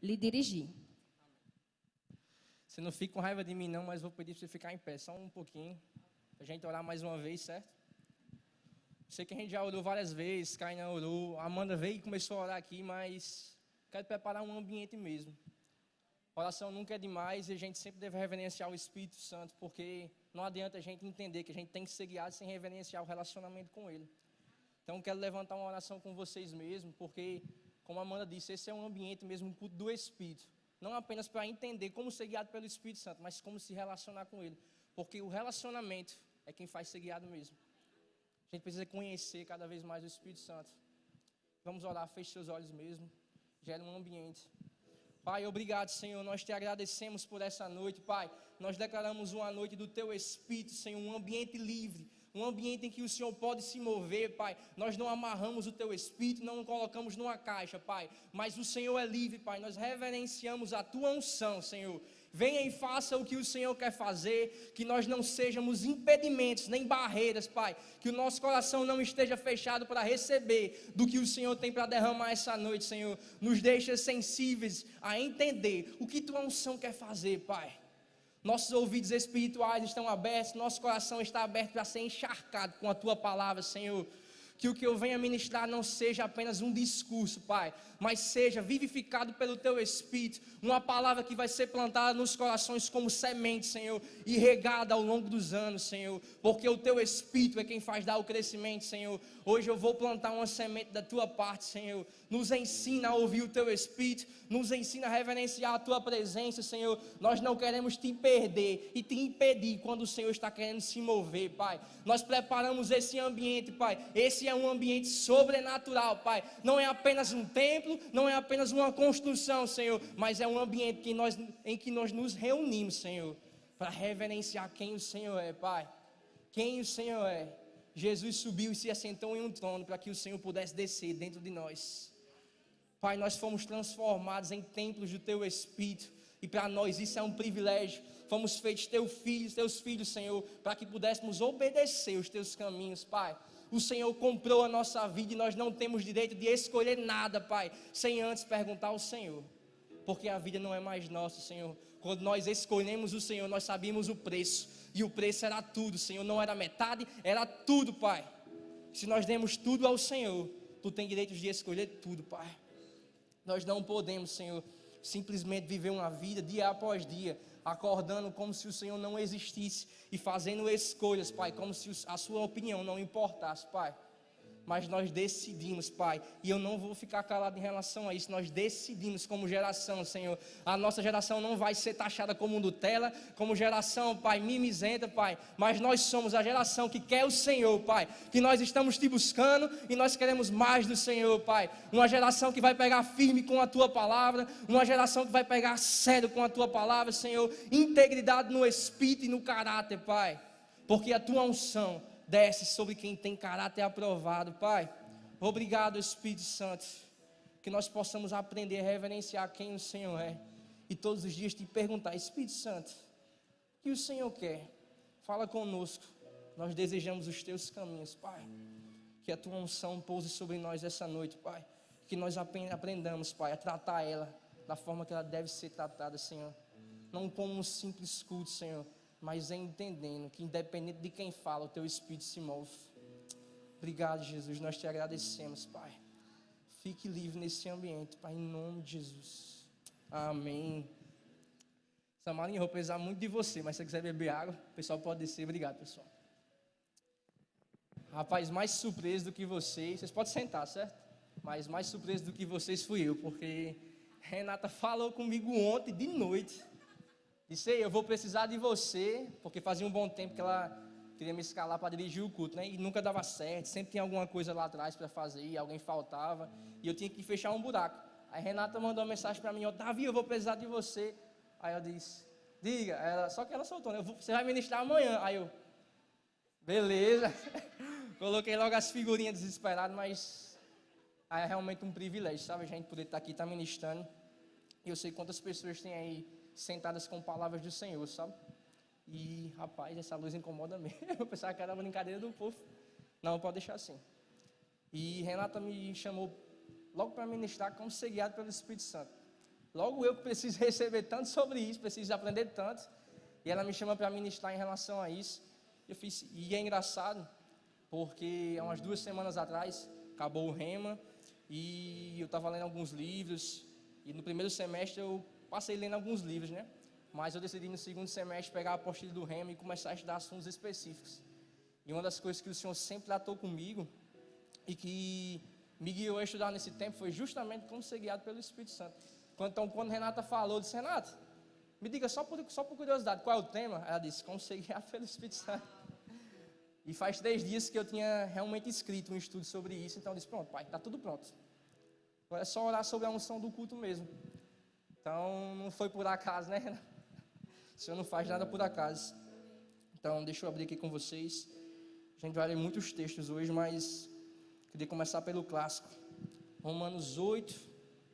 lhe dirigir. Você não fica com raiva de mim não, mas vou pedir para você ficar em pé, só um pouquinho, para a gente orar mais uma vez, certo? Sei que a gente já orou várias vezes, Kainan orou, a Amanda veio e começou a orar aqui, mas quero preparar um ambiente mesmo. Oração nunca é demais e a gente sempre deve reverenciar o Espírito Santo, porque não adianta a gente entender que a gente tem que ser guiado sem reverenciar o relacionamento com Ele. Então quero levantar uma oração com vocês mesmo, porque, como a Amanda disse, esse é um ambiente mesmo, um culto do Espírito. Não apenas para entender como ser guiado pelo Espírito Santo, mas como se relacionar com Ele. Porque o relacionamento é quem faz ser guiado mesmo. A gente precisa conhecer cada vez mais o Espírito Santo. Vamos orar, feche seus olhos mesmo. Gera um ambiente. Pai, obrigado, Senhor. Nós te agradecemos por essa noite, Pai. Nós declaramos uma noite do Teu Espírito, Senhor, um ambiente livre. Um ambiente em que o Senhor pode se mover, Pai. Nós não amarramos o Teu Espírito, não o colocamos numa caixa, Pai. Mas o Senhor é livre, Pai. Nós reverenciamos a Tua unção, Senhor. Venha e faça o que o Senhor quer fazer, que nós não sejamos impedimentos, nem barreiras, Pai. Que o nosso coração não esteja fechado para receber do que o Senhor tem para derramar essa noite, Senhor. Nos deixa sensíveis a entender o que Tua unção quer fazer, Pai. Nossos ouvidos espirituais estão abertos, nosso coração está aberto para ser encharcado com a Tua palavra, Senhor. Que o que eu venha ministrar não seja apenas um discurso, Pai, mas seja vivificado pelo Teu Espírito, uma palavra que vai ser plantada nos corações como semente, Senhor, e regada ao longo dos anos, Senhor, porque o Teu Espírito é quem faz dar o crescimento, Senhor. Hoje eu vou plantar uma semente da Tua parte, Senhor. Nos ensina a ouvir o Teu Espírito, nos ensina a reverenciar a Tua presença, Senhor. Nós não queremos te perder e te impedir quando o Senhor está querendo se mover, Pai. Nós preparamos esse ambiente, Pai. Esse é um ambiente sobrenatural, Pai. Não é apenas um templo, não é apenas uma construção, Senhor, mas é um ambiente em que nós nos reunimos, Senhor, para reverenciar quem o Senhor é, Pai. Quem o Senhor é. Jesus subiu e se assentou em um trono para que o Senhor pudesse descer dentro de nós. Pai, nós fomos transformados em templos do Teu Espírito, e para nós isso é um privilégio. Fomos feitos Teus filhos, Senhor, para que pudéssemos obedecer os Teus caminhos, Pai. O Senhor comprou a nossa vida e nós não temos direito de escolher nada, Pai, sem antes perguntar ao Senhor, porque a vida não é mais nossa, Senhor. Quando nós escolhemos o Senhor, nós sabíamos o preço, e o preço era tudo, Senhor, não era metade, era tudo, Pai. Se nós demos tudo ao Senhor, Tu tens direito de escolher tudo, Pai. Nós não podemos, Senhor, simplesmente viver uma vida dia após dia, acordando como se o Senhor não existisse e fazendo escolhas, Pai, como se a sua opinião não importasse, Pai. Mas nós decidimos, Pai, e eu não vou ficar calado em relação a isso. Nós decidimos como geração, Senhor. A nossa geração não vai ser taxada como Nutella, como geração, Pai, mimizenta, Pai. Mas nós somos a geração que quer o Senhor, Pai. Que nós estamos Te buscando e nós queremos mais do Senhor, Pai. Uma geração que vai pegar firme com a Tua palavra. Uma geração que vai pegar sério com a Tua palavra, Senhor. Integridade no espírito e no caráter, Pai. Porque a Tua unção desce sobre quem tem caráter aprovado, Pai. Obrigado, Espírito Santo, que nós possamos aprender a reverenciar quem o Senhor é, e todos os dias te perguntar: Espírito Santo, o que o Senhor quer? Fala conosco, nós desejamos os Teus caminhos, Pai. Que a Tua unção pouse sobre nós essa noite, Pai. Que nós aprendamos, Pai, a tratar ela da forma que ela deve ser tratada, Senhor. Não como um simples culto, Senhor, mas entendendo que independente de quem fala, o Teu Espírito se move. Obrigado, Jesus, nós Te agradecemos, Pai. Fique livre nesse ambiente, Pai, em nome de Jesus. Amém. Samarinha, eu vou precisar muito de você, mas se você quiser beber água, o pessoal pode descer. Obrigado, pessoal. Rapaz, mais surpreso do que vocês podem sentar, certo? Mas mais surpreso do que vocês fui eu, porque Renata falou comigo ontem de noite. Disse: eu vou precisar de você, porque fazia um bom tempo que ela queria me escalar para dirigir o culto, né? E nunca dava certo, sempre tinha alguma coisa lá atrás para fazer, e alguém faltava, e eu tinha que fechar um buraco. Aí Renata mandou uma mensagem para mim: Davi, eu vou precisar de você. Aí eu disse: diga, só que ela soltou, né? Você vai ministrar amanhã. Aí eu: beleza. Coloquei logo as figurinhas desesperado, mas é realmente um privilégio, sabe? A gente poder estar aqui, estar ministrando. E eu sei quantas pessoas tem aí sentadas com palavras do Senhor, sabe? E, rapaz, essa luz incomoda mesmo. Eu pensava que era uma brincadeira do povo. Não, pode deixar assim. E Renata me chamou logo para ministrar como ser guiado pelo Espírito Santo. Logo eu que preciso receber tanto sobre isso, preciso aprender tanto. E ela me chama para ministrar em relação a isso. E é engraçado, porque há umas 2 semanas atrás, acabou o Rema, e eu estava lendo alguns livros, e no primeiro semestre eu passei lendo alguns livros, né? Mas eu decidi no segundo semestre pegar a apostila do Rema e começar a estudar assuntos específicos. E uma das coisas que o Senhor sempre tratou comigo, e que me guiou a estudar nesse tempo, foi justamente como ser guiado pelo Espírito Santo. Então, quando Renata falou, eu disse: Renata, me diga só por curiosidade, qual é o tema? Ela disse: como ser guiado pelo Espírito Santo. E faz 3 dias que eu tinha realmente escrito um estudo sobre isso. Então eu disse: pronto, pai, está tudo pronto. Agora é só orar sobre a unção do culto mesmo. Então não foi por acaso, né? O Senhor não faz nada por acaso. Então deixa eu abrir aqui com vocês. A gente vai ler muitos textos hoje, mas queria começar pelo clássico. Romanos 8,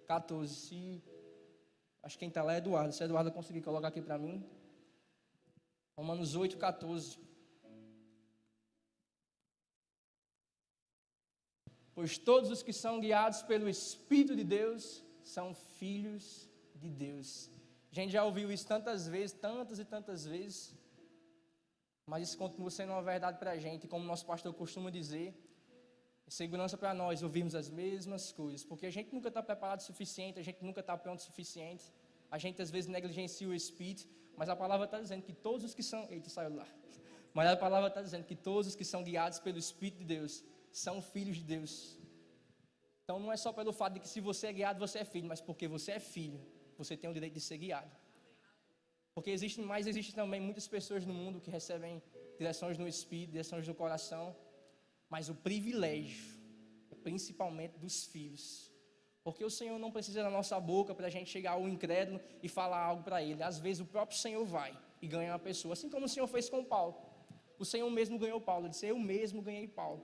14. Acho que quem está lá é Eduardo. Se Eduardo conseguir colocar aqui para mim. Romanos 8, 14. Pois todos os que são guiados pelo Espírito de Deus são filhos de Deus. A gente já ouviu isso tantas vezes, tantas e tantas vezes, mas isso continua sendo uma verdade para a gente. E como nosso pastor costuma dizer, é segurança para nós ouvirmos as mesmas coisas, porque a gente nunca está preparado o suficiente, a gente nunca está pronto o suficiente, a gente às vezes negligencia o Espírito, mas a palavra está dizendo que todos os que são... Eita, saiu lá. Mas a palavra está dizendo que todos os que são guiados pelo Espírito de Deus são filhos de Deus. Então não é só pelo fato de que se você é guiado, você é filho, mas porque você é filho, você tem o direito de ser guiado. Porque existe também muitas pessoas no mundo que recebem direções no Espírito, direções no coração, mas o privilégio é principalmente dos filhos. Porque o Senhor não precisa da nossa boca para a gente chegar ao incrédulo e falar algo para ele. Às vezes o próprio Senhor vai e ganha uma pessoa, assim como o Senhor fez com Paulo. O Senhor mesmo ganhou Paulo, ele disse: eu mesmo ganhei Paulo.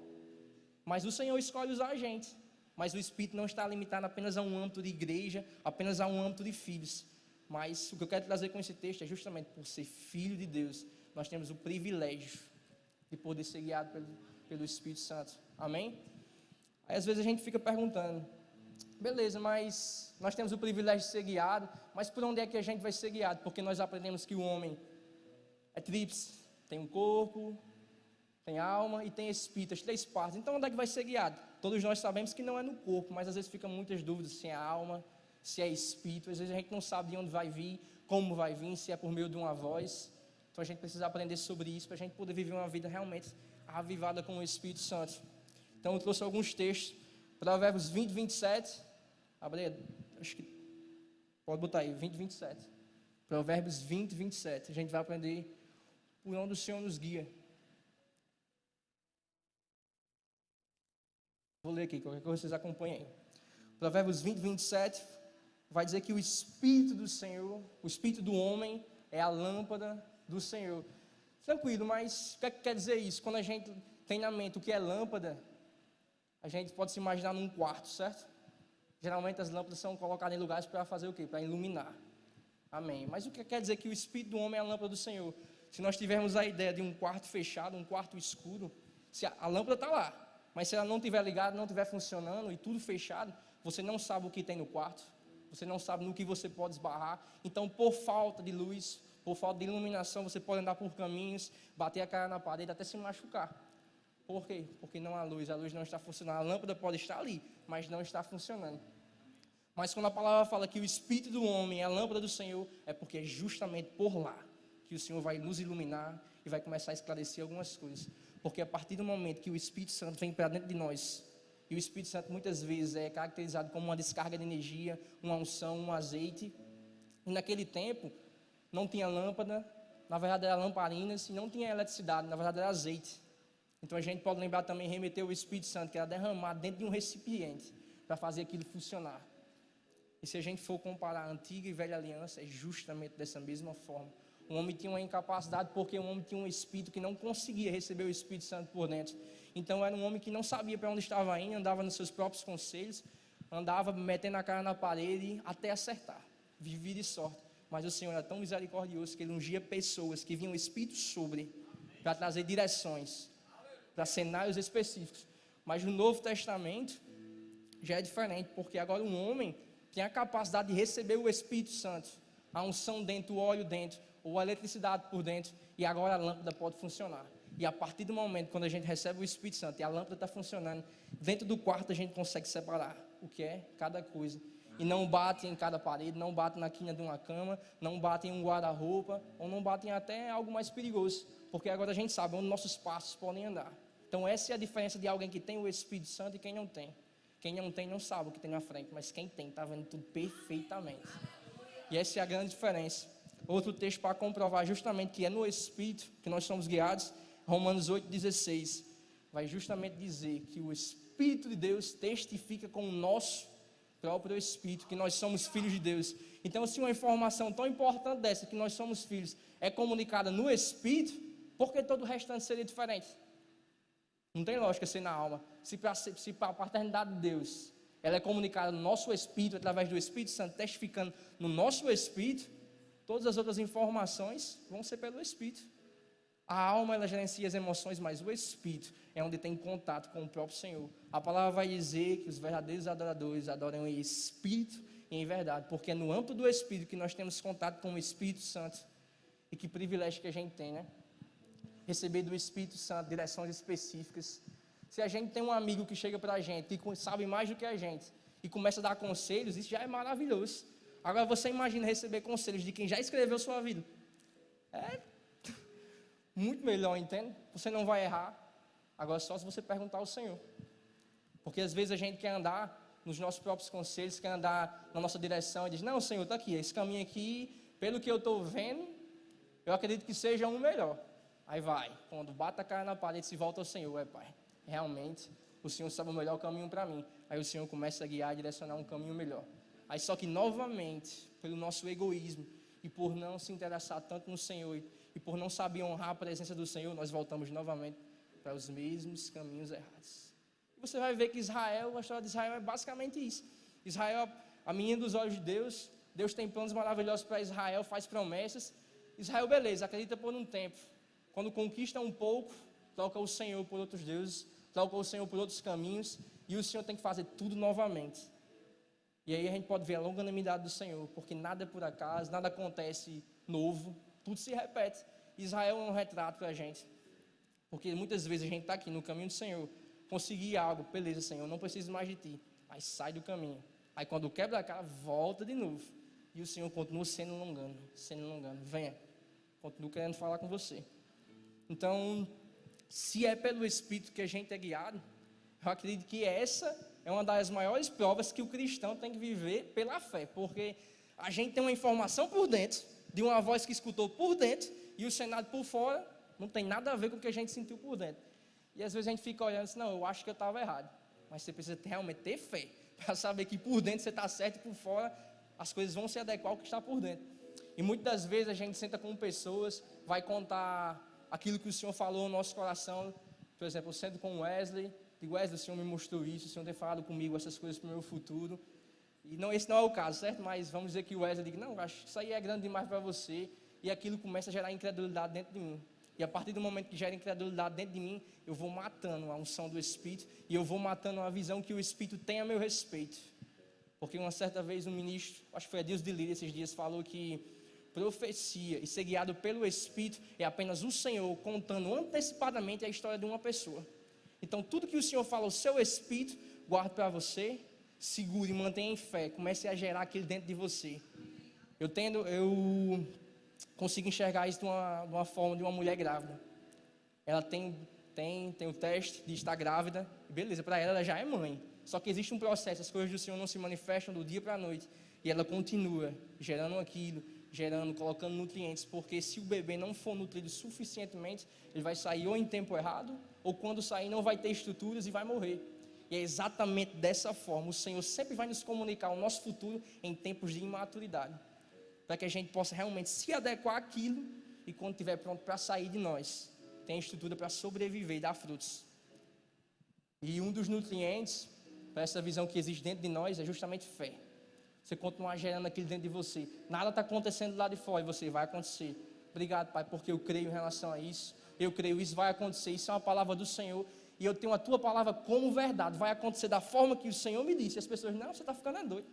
Mas o Senhor escolhe usar a gente. Mas o Espírito não está limitado apenas a um âmbito de igreja, apenas a um âmbito de filhos. Mas o que eu quero trazer com esse texto é justamente por ser filho de Deus, nós temos o privilégio de poder ser guiado pelo Espírito Santo. Amém? Aí às vezes a gente fica perguntando: beleza, mas nós temos o privilégio de ser guiado, mas por onde é que a gente vai ser guiado? Porque nós aprendemos que o homem é tríplice, tem um corpo, tem alma e tem espírito, as 3 partes. Então onde é que vai ser guiado? Todos nós sabemos que não é no corpo, mas às vezes ficam muitas dúvidas se é alma, se é espírito. Às vezes a gente não sabe de onde vai vir, como vai vir, se é por meio de uma voz. Então a gente precisa aprender sobre isso para a gente poder viver uma vida realmente avivada com o Espírito Santo. Então eu trouxe alguns textos. Provérbios 20, 27. Abre aí, acho que pode botar aí, 20, 27. Provérbios 20, 27. A gente vai aprender por onde o Senhor nos guia. Vou ler aqui, qualquer coisa vocês acompanhem aí. Provérbios 20, 27, vai dizer que o Espírito do Senhor, o Espírito do homem, é a lâmpada do Senhor. Tranquilo, mas o que é que quer dizer isso? Quando a gente tem na mente o que é lâmpada, a gente pode se imaginar num quarto, certo? Geralmente as lâmpadas são colocadas em lugares para fazer o quê? Para iluminar. Amém. Mas o que quer dizer que o Espírito do homem é a lâmpada do Senhor? Se nós tivermos a ideia de um quarto fechado, um quarto escuro, se a lâmpada está lá, mas se ela não estiver ligada, não estiver funcionando e tudo fechado, você não sabe o que tem no quarto, você não sabe no que você pode esbarrar. Então, por falta de luz, por falta de iluminação, você pode andar por caminhos, bater a cara na parede, até se machucar. Por quê? Porque não há luz, a luz não está funcionando. A lâmpada pode estar ali, mas não está funcionando. Mas quando a palavra fala que o Espírito do homem é a lâmpada do Senhor, é porque é justamente por lá que o Senhor vai nos iluminar e vai começar a esclarecer algumas coisas. Porque a partir do momento que o Espírito Santo vem para dentro de nós, e o Espírito Santo muitas vezes é caracterizado como uma descarga de energia, uma unção, um azeite. E naquele tempo não tinha lâmpada, na verdade era lamparinas, e não tinha eletricidade, na verdade era azeite. Então a gente pode lembrar também, remeter o Espírito Santo, que era derramado dentro de um recipiente, para fazer aquilo funcionar. E se a gente for comparar a antiga e velha aliança, é justamente dessa mesma forma. O homem tinha uma incapacidade porque o homem tinha um espírito que não conseguia receber o Espírito Santo por dentro. Então era um homem que não sabia para onde estava indo, andava nos seus próprios conselhos, andava metendo a cara na parede até acertar, vivia de sorte. Mas o Senhor era tão misericordioso que Ele ungia pessoas que vinham o Espírito sobre, para trazer direções, para cenários específicos. Mas no Novo Testamento já é diferente, porque agora um homem tem a capacidade de receber o Espírito Santo, a unção dentro, o óleo dentro, ou a eletricidade por dentro, e agora a lâmpada pode funcionar. E a partir do momento quando a gente recebe o Espírito Santo e a lâmpada está funcionando, dentro do quarto a gente consegue separar o que é cada coisa. E não bate em cada parede, não bate na quina de uma cama, não bate em um guarda-roupa, ou não bate em até algo mais perigoso, porque agora a gente sabe onde nossos passos podem andar. Então essa é a diferença de alguém que tem o Espírito Santo e quem não tem. Quem não tem não sabe o que tem na frente, mas quem tem está vendo tudo perfeitamente. E essa é a grande diferença. Outro texto para comprovar justamente que é no Espírito que nós somos guiados, Romanos 8,16, vai justamente dizer que o Espírito de Deus testifica com o nosso próprio Espírito, que nós somos filhos de Deus. Então, se uma informação tão importante dessa, que nós somos filhos, é comunicada no Espírito, por que todo o restante seria diferente? Não tem lógica ser na alma. Se para a paternidade de Deus, ela é comunicada no nosso Espírito, através do Espírito Santo, testificando no nosso Espírito, todas as outras informações vão ser pelo Espírito. A alma, ela gerencia as emoções, mas o Espírito é onde tem contato com o próprio Senhor. A palavra vai dizer que os verdadeiros adoradores adoram em Espírito e em verdade, porque é no âmbito do Espírito que nós temos contato com o Espírito Santo. E que privilégio que a gente tem, né? Receber do Espírito Santo direções específicas. Se a gente tem um amigo que chega para a gente e sabe mais do que a gente e começa a dar conselhos, isso já é maravilhoso. Agora você imagina receber conselhos de quem já escreveu sua vida. É muito melhor, entende? Você não vai errar. Agora só se você perguntar ao Senhor. Porque às vezes a gente quer andar nos nossos próprios conselhos, quer andar na nossa direção e diz, não, Senhor, está aqui, esse caminho aqui, pelo que eu estou vendo, eu acredito que seja um melhor. Aí vai, quando bate a cara na parede, se volta ao Senhor, Pai, realmente o Senhor sabe o melhor caminho para mim. Aí o Senhor começa a guiar, a direcionar um caminho melhor. Aí só que novamente, pelo nosso egoísmo e por não se interessar tanto no Senhor e por não saber honrar a presença do Senhor, nós voltamos novamente para os mesmos caminhos errados. E você vai ver que Israel, a história de Israel é basicamente isso. Israel, a menina dos olhos de Deus, Deus tem planos maravilhosos para Israel, faz promessas. Israel, beleza, acredita por um tempo. Quando conquista um pouco, troca o Senhor por outros deuses, troca o Senhor por outros caminhos, e o Senhor tem que fazer tudo novamente. E aí a gente pode ver a longanimidade do Senhor, porque nada é por acaso, nada acontece novo, tudo se repete. Israel é um retrato para a gente, porque muitas vezes a gente está aqui no caminho do Senhor, conseguir algo, beleza, Senhor, não preciso mais de Ti, aí sai do caminho. Aí quando quebra a cara, volta de novo, e o Senhor continua sendo longano, venha, continua querendo falar com você. Então, se é pelo Espírito que a gente é guiado, eu acredito que essa é uma das maiores provas que o cristão tem que viver pela fé, porque a gente tem uma informação por dentro, de uma voz que escutou por dentro, e o cenário por fora não tem nada a ver com o que a gente sentiu por dentro. E às vezes a gente fica olhando assim, não, eu acho que eu estava errado, mas você precisa realmente ter fé, para saber que por dentro você está certo e por fora as coisas vão se adequar ao que está por dentro. E muitas das vezes a gente senta com pessoas, vai contar aquilo que o Senhor falou no nosso coração. Por exemplo, eu sento com o Wesley, digo, Wesley, o Senhor me mostrou isso, o Senhor tem falado comigo essas coisas para o meu futuro. E não, esse não é o caso, certo? Mas vamos dizer que o Wesley diga, não, acho que isso aí é grande demais para você. E aquilo começa a gerar incredulidade dentro de mim. E a partir do momento que gera incredulidade dentro de mim, eu vou matando a unção do Espírito e eu vou matando a visão que o Espírito tem a meu respeito. Porque uma certa vez um ministro, acho que foi a Deus de Líria esses dias, falou que profecia e ser guiado pelo Espírito é apenas o Senhor contando antecipadamente a história de uma pessoa. Então tudo que o Senhor fala ao seu Espírito, guarde para você, segure e mantenha em fé, comece a gerar aquilo dentro de você. Eu consigo enxergar isso de uma forma de uma mulher grávida. Ela tem o teste de estar grávida, beleza, para ela já é mãe. Só que existe um processo, as coisas do Senhor não se manifestam do dia para a noite, e ela continua gerando aquilo, colocando nutrientes, porque se o bebê não for nutrido suficientemente, ele vai sair ou em tempo errado, ou quando sair não vai ter estruturas e vai morrer. E é exatamente dessa forma, o Senhor sempre vai nos comunicar o nosso futuro em tempos de imaturidade, para que a gente possa realmente se adequar àquilo, e quando estiver pronto para sair de nós, tem estrutura para sobreviver e dar frutos. E um dos nutrientes para essa visão que existe dentro de nós é justamente fé. Você continuar gerando aquilo dentro de você. Nada está acontecendo lá de fora e você vai acontecer. Obrigado, Pai, porque eu creio em relação a isso. Eu creio, isso vai acontecer. Isso é uma palavra do Senhor. E eu tenho a tua palavra como verdade. Vai acontecer da forma que o Senhor me disse. E as pessoas, não, você está ficando doido.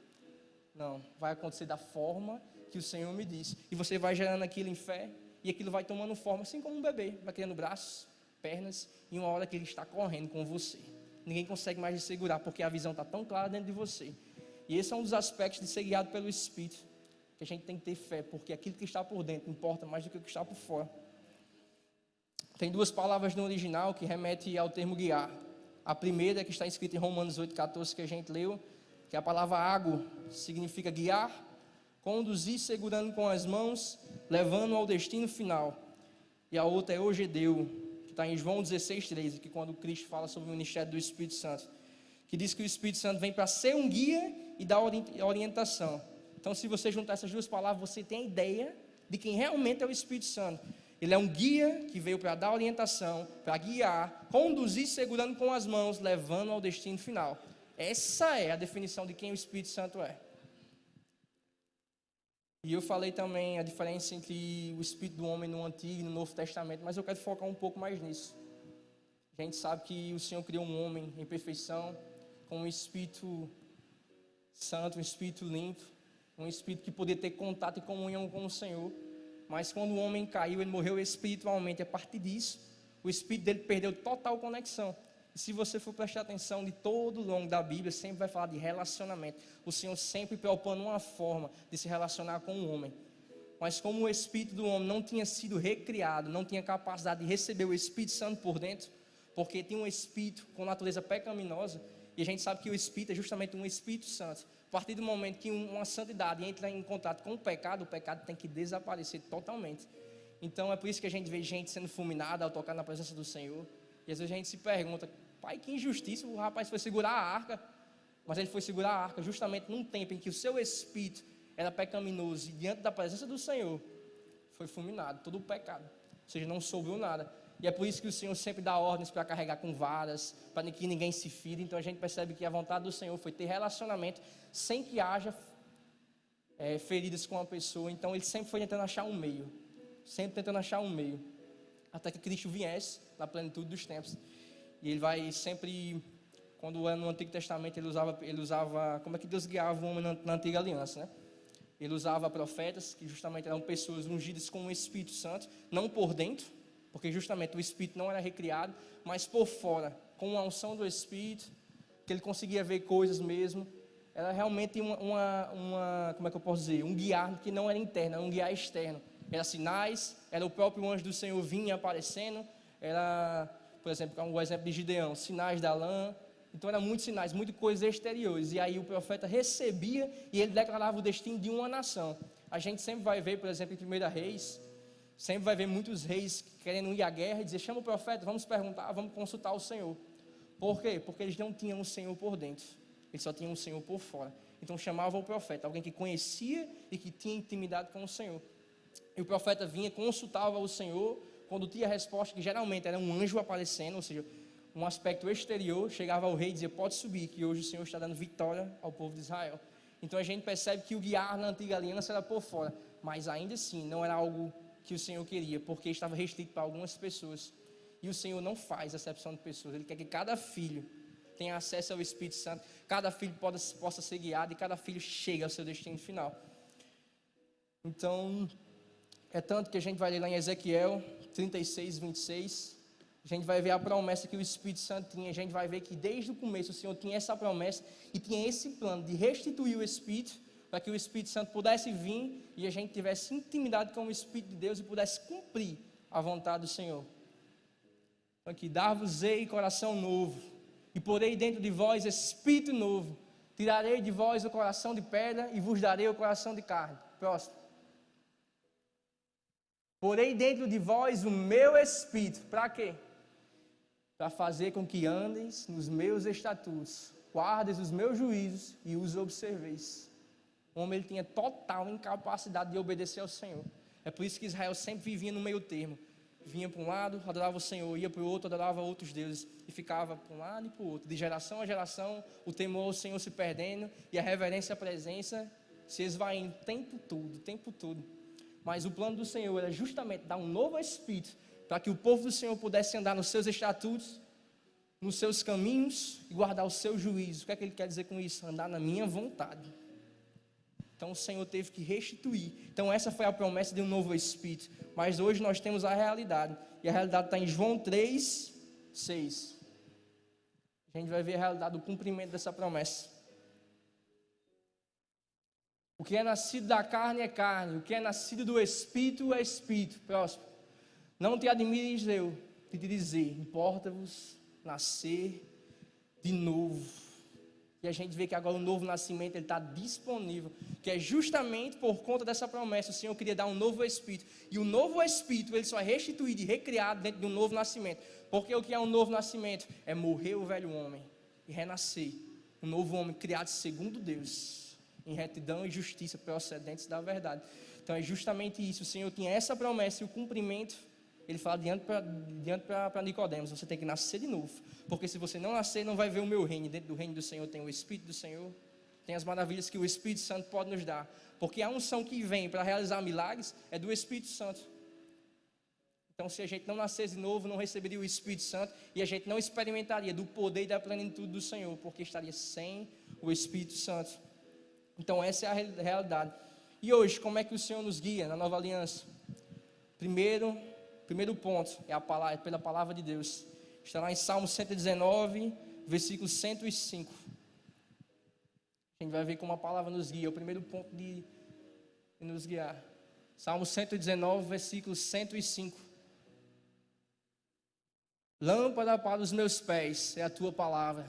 Não, vai acontecer da forma que o Senhor me disse. E você vai gerando aquilo em fé, e aquilo vai tomando forma, assim como um bebê, vai criando braços, pernas, e uma hora que ele está correndo com você. Ninguém consegue mais te segurar, porque a visão está tão clara dentro de você. E esse é um dos aspectos de ser guiado pelo Espírito, que a gente tem que ter fé, porque aquilo que está por dentro importa mais do que o que está por fora. Tem duas palavras no original que remetem ao termo guiar. A primeira, que está escrita em Romanos 8,14, que a gente leu, que a palavra água significa guiar, conduzir segurando com as mãos, levando ao destino final. E a outra é ogedeu, que está em João 16,13, que quando Cristo fala sobre o ministério do Espírito Santo, que diz que o Espírito Santo vem para ser um guia e dar orientação. Então, se você juntar essas duas palavras, você tem a ideia de quem realmente é o Espírito Santo. Ele é um guia que veio para dar orientação, para guiar, conduzir segurando com as mãos, levando ao destino final. Essa é a definição de quem o Espírito Santo é. E eu falei também a diferença entre o Espírito do homem no Antigo e no Novo Testamento, mas eu quero focar um pouco mais nisso. A gente sabe que o Senhor criou um homem em perfeição, com um Espírito Santo, um Espírito limpo, um Espírito que podia ter contato e comunhão com o Senhor. Mas quando o homem caiu, ele morreu espiritualmente. A partir disso, o Espírito dele perdeu total conexão. E se você for prestar atenção de todo o longo da Bíblia, sempre vai falar de relacionamento. O Senhor sempre preocupando uma forma de se relacionar com o homem. Mas como o Espírito do homem não tinha sido recriado, não tinha capacidade de receber o Espírito Santo por dentro, porque tinha um Espírito com natureza pecaminosa, e a gente sabe que o Espírito é justamente um Espírito Santo. A partir do momento que uma santidade entra em contato com o pecado tem que desaparecer totalmente. Então é por isso que a gente vê gente sendo fulminada ao tocar na presença do Senhor. E às vezes a gente se pergunta, pai, que injustiça, o rapaz foi segurar a arca. Mas ele foi segurar a arca justamente num tempo em que o seu espírito era pecaminoso, e diante da presença do Senhor foi fulminado, todo o pecado. Ou seja, não sobrou nada. E é por isso que o Senhor sempre dá ordens para carregar com varas, para que ninguém se fira. Então a gente percebe que a vontade do Senhor foi ter relacionamento sem que haja feridas com a pessoa. Então ele sempre foi tentando achar um meio, até que Cristo viesse na plenitude dos tempos. E ele vai sempre, quando era no Antigo Testamento, ele usava como é que Deus guiava o homem na Antiga Aliança, né? Ele usava profetas, que justamente eram pessoas ungidas com o Espírito Santo, não por dentro, porque justamente o Espírito não era recriado, mas por fora, com a unção do Espírito, que ele conseguia ver coisas mesmo. Era realmente como é que eu posso dizer? Um guiar que não era interno, era um guiar externo. Era sinais, era o próprio anjo do Senhor vinha aparecendo, era, por exemplo, o exemplo de Gideão, sinais da lã. Então eram muitos sinais, muitas coisas exteriores. E aí o profeta recebia e ele declarava o destino de uma nação. A gente sempre vai ver, por exemplo, em 1 Reis, sempre vai ver muitos reis querendo ir à guerra e dizer, chama o profeta, vamos perguntar, vamos consultar o Senhor. Por quê? Porque eles não tinham o Senhor por dentro, eles só tinham o Senhor por fora. Então chamavam o profeta, alguém que conhecia e que tinha intimidade com o Senhor. E o profeta vinha, consultava o Senhor, quando tinha a resposta, que geralmente era um anjo aparecendo, ou seja, um aspecto exterior, chegava ao rei e dizia, pode subir, que hoje o Senhor está dando vitória ao povo de Israel. Então a gente percebe que o guiar na antiga aliança era por fora, mas ainda assim não era algo que o Senhor queria, porque estava restrito para algumas pessoas. E o Senhor não faz acepção de pessoas, Ele quer que cada filho tenha acesso ao Espírito Santo, cada filho possa ser guiado e cada filho chegue ao seu destino final. Então, é tanto que a gente vai ler lá em Ezequiel 36, 26, a gente vai ver a promessa que o Espírito Santo tinha, a gente vai ver que desde o começo o Senhor tinha essa promessa e tinha esse plano de restituir o Espírito, para que o Espírito Santo pudesse vir e a gente tivesse intimidade com o Espírito de Deus e pudesse cumprir a vontade do Senhor. Então aqui, dar-vos-ei coração novo, e porei dentro de vós espírito novo, tirarei de vós o coração de pedra e vos darei o coração de carne. Próximo. Porei dentro de vós o meu espírito, para quê? Para fazer com que andeis nos meus estatutos, guardeis os meus juízos e os observeis. O homem ele tinha total incapacidade de obedecer ao Senhor. É por isso que Israel sempre vivia no meio termo. Vinha para um lado, adorava o Senhor, ia para o outro, adorava outros deuses. E ficava para um lado e para o outro. De geração a geração, o temor ao Senhor se perdendo e a reverência à presença se esvaindo o tempo todo. Mas o plano do Senhor era justamente dar um novo espírito para que o povo do Senhor pudesse andar nos seus estatutos, nos seus caminhos e guardar o seu juízo. O que é que ele quer dizer com isso? Andar na minha vontade. Então o Senhor teve que restituir. Então essa foi a promessa de um novo Espírito. Mas hoje nós temos a realidade. E a realidade está em João 3, 6. A gente vai ver a realidade do cumprimento dessa promessa. O que é nascido da carne é carne. O que é nascido do Espírito é Espírito. Próximo. Não te admires eu de te dizer, importa-vos nascer de novo. E a gente vê que agora o novo nascimento ele está disponível, que é justamente por conta dessa promessa. O Senhor queria dar um novo Espírito, e o novo Espírito ele só é restituído e recriado dentro de um novo nascimento. Porque o que é um novo nascimento? É morrer o velho homem e renascer um novo homem criado segundo Deus, em retidão e justiça procedentes da verdade. Então é justamente isso. O Senhor tinha essa promessa e o cumprimento. Ele fala diante para Nicodemos, você tem que nascer de novo, porque se você não nascer, não vai ver o meu reino. Dentro do reino do Senhor tem o Espírito do Senhor, tem as maravilhas que o Espírito Santo pode nos dar, porque a unção que vem para realizar milagres é do Espírito Santo. Então se a gente não nascesse de novo, não receberia o Espírito Santo, e a gente não experimentaria do poder e da plenitude do Senhor, porque estaria sem o Espírito Santo. Então essa é a realidade. E hoje, como é que o Senhor nos guia na nova aliança? Primeiro ponto é pela palavra de Deus. Está lá em Salmo 119, versículo 105. A gente vai ver como a palavra nos guia. É o primeiro ponto de nos guiar. Salmo 119, versículo 105. Lâmpada para os meus pés é a tua palavra,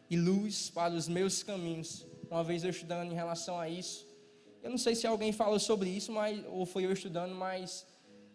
e luz para os meus caminhos. Uma vez eu estudando em relação a isso. Eu não sei se alguém falou sobre isso, ou foi eu estudando, mas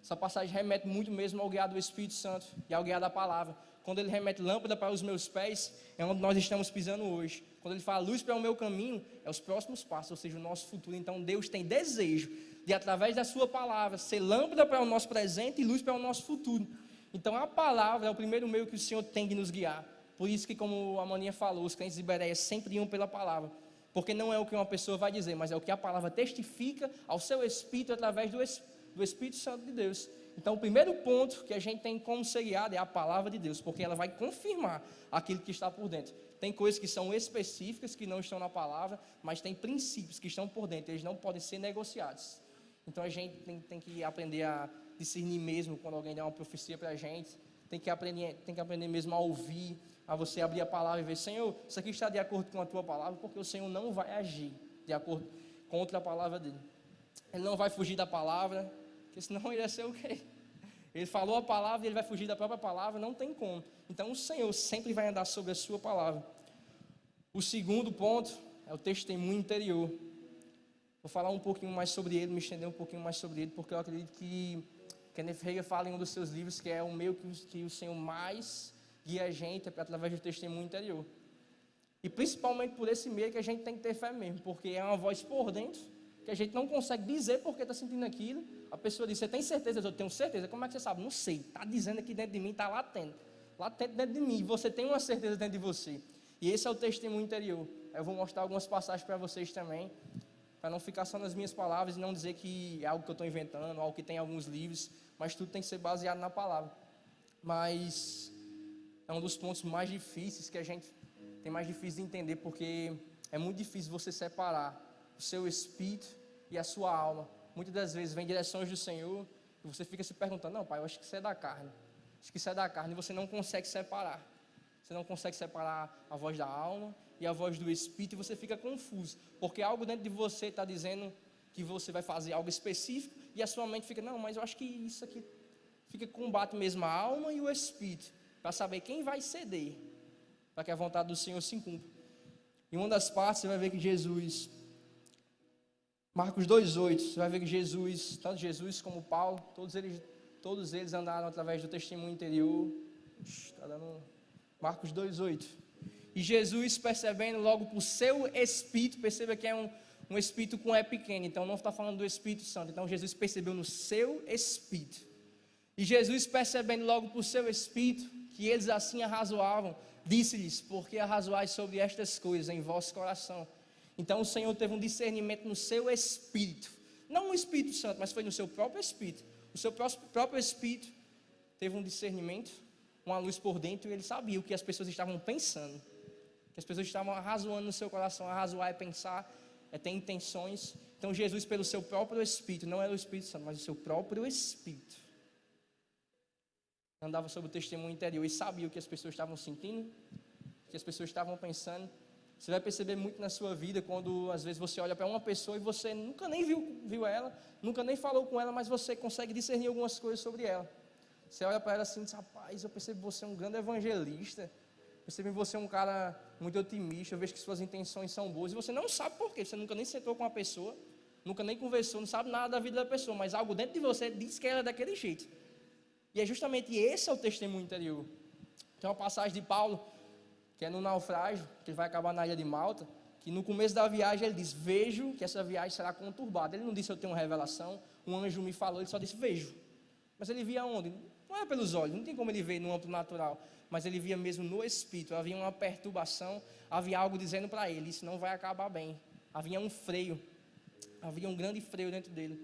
essa passagem remete muito mesmo ao guiar do Espírito Santo e ao guiar da palavra. Quando ele remete lâmpada para os meus pés, é onde nós estamos pisando hoje. Quando ele fala luz para o meu caminho, é os próximos passos, ou seja, o nosso futuro. Então Deus tem desejo de, através da sua palavra, ser lâmpada para o nosso presente e luz para o nosso futuro. Então a palavra é o primeiro meio que o Senhor tem de nos guiar. Por isso que, como a Maninha falou, os crentes de Bereia sempre iam pela palavra. Porque não é o que uma pessoa vai dizer, mas é o que a palavra testifica ao seu espírito através do Espírito Santo de Deus. Então o primeiro ponto que a gente tem como ser guiado é a palavra de Deus, porque ela vai confirmar aquilo que está por dentro. Tem coisas que são específicas, que não estão na palavra, mas tem princípios que estão por dentro, eles não podem ser negociados. Então a gente tem que aprender a discernir mesmo quando alguém dá uma profecia para a gente, tem que aprender mesmo a ouvir, a você abrir a palavra e ver, Senhor, isso aqui está de acordo com a tua palavra, porque o Senhor não vai agir de acordo contra a palavra dele. Ele não vai fugir da palavra, porque senão ele ia ser o quê? Ele falou a palavra e ele vai fugir da própria palavra, não tem como. Então o Senhor sempre vai andar sobre a sua palavra. O segundo ponto é o testemunho interior. Vou falar um pouquinho mais sobre ele, me estender um pouquinho mais sobre ele, porque eu acredito que Kenneth Hagin fala em um dos seus livros que é o meio que o Senhor mais guia a gente através do testemunho interior. E principalmente por esse meio que a gente tem que ter fé mesmo, porque é uma voz por dentro, que a gente não consegue dizer porque está sentindo aquilo. A pessoa diz, você tem certeza? Eu tenho certeza. Como é que você sabe? Não sei. Está dizendo aqui dentro de mim, está latente dentro de mim. E você tem uma certeza dentro de você. E esse é o testemunho interior. Eu vou mostrar algumas passagens para vocês também, para não ficar só nas minhas palavras e não dizer que é algo que eu estou inventando, algo que tem em alguns livros, mas tudo tem que ser baseado na palavra. Mas é um dos pontos mais difíceis que a gente tem mais difícil de entender, porque é muito difícil você separar o seu espírito e a sua alma. Muitas das vezes vem direções do Senhor e você fica se perguntando, não pai, eu acho que isso é da carne. Acho que isso é da carne, e você não consegue separar. Você não consegue separar a voz da alma e a voz do espírito, e você fica confuso, porque algo dentro de você está dizendo que você vai fazer algo específico, e a sua mente fica, não, mas eu acho que isso aqui fica combate mesmo a alma e o espírito, para saber quem vai ceder, para que a vontade do Senhor se cumpra. Em uma das partes você vai ver que Jesus, Marcos 2,8, você vai ver que Jesus, tanto Jesus como Paulo, todos eles andaram através do testemunho interior. Está dando Marcos 2,8. E Jesus, percebendo logo por seu espírito, perceba que é um espírito com E pequeno, então não está falando do Espírito Santo. Então Jesus percebeu no seu espírito. E Jesus, percebendo logo por seu espírito que eles assim arrazoavam, disse-lhes, porque arrazoais sobre estas coisas em vosso coração? Então o Senhor teve um discernimento no seu espírito, não no Espírito Santo, mas foi no seu próprio espírito. O seu próprio espírito teve um discernimento, uma luz por dentro, e ele sabia o que as pessoas estavam pensando, que as pessoas estavam arrazoando no seu coração. Arrazoar é pensar, é ter intenções, Então Jesus, pelo seu próprio Espírito, não era o Espírito Santo, mas o seu próprio Espírito, andava sobre o testemunho interior e sabia o que as pessoas estavam sentindo, o que as pessoas estavam pensando. Você vai perceber muito na sua vida quando às vezes você olha para uma pessoa e você nunca nem viu ela, nunca nem falou com ela, mas você consegue discernir algumas coisas sobre ela. Você olha para ela assim e diz: rapaz, eu percebo você um grande evangelista, percebo você um cara muito otimista, eu vejo que suas intenções são boas, e você não sabe por quê, você nunca nem sentou com a pessoa, nunca nem conversou, não sabe nada da vida da pessoa, mas algo dentro de você diz que ela é daquele jeito. E é justamente esse é o testemunho interior. Tem uma passagem de Paulo, que é no naufrágio, que ele vai acabar na ilha de Malta, que no começo da viagem ele diz: vejo que essa viagem será conturbada. Ele não disse: eu tenho uma revelação, um anjo me falou, ele só disse: vejo. Mas ele via onde? Não é pelos olhos, não tem como ele ver no âmbito natural, mas ele via mesmo no espírito. Havia uma perturbação, havia algo dizendo para ele: isso não vai acabar bem. Havia um freio, havia um grande freio dentro dele.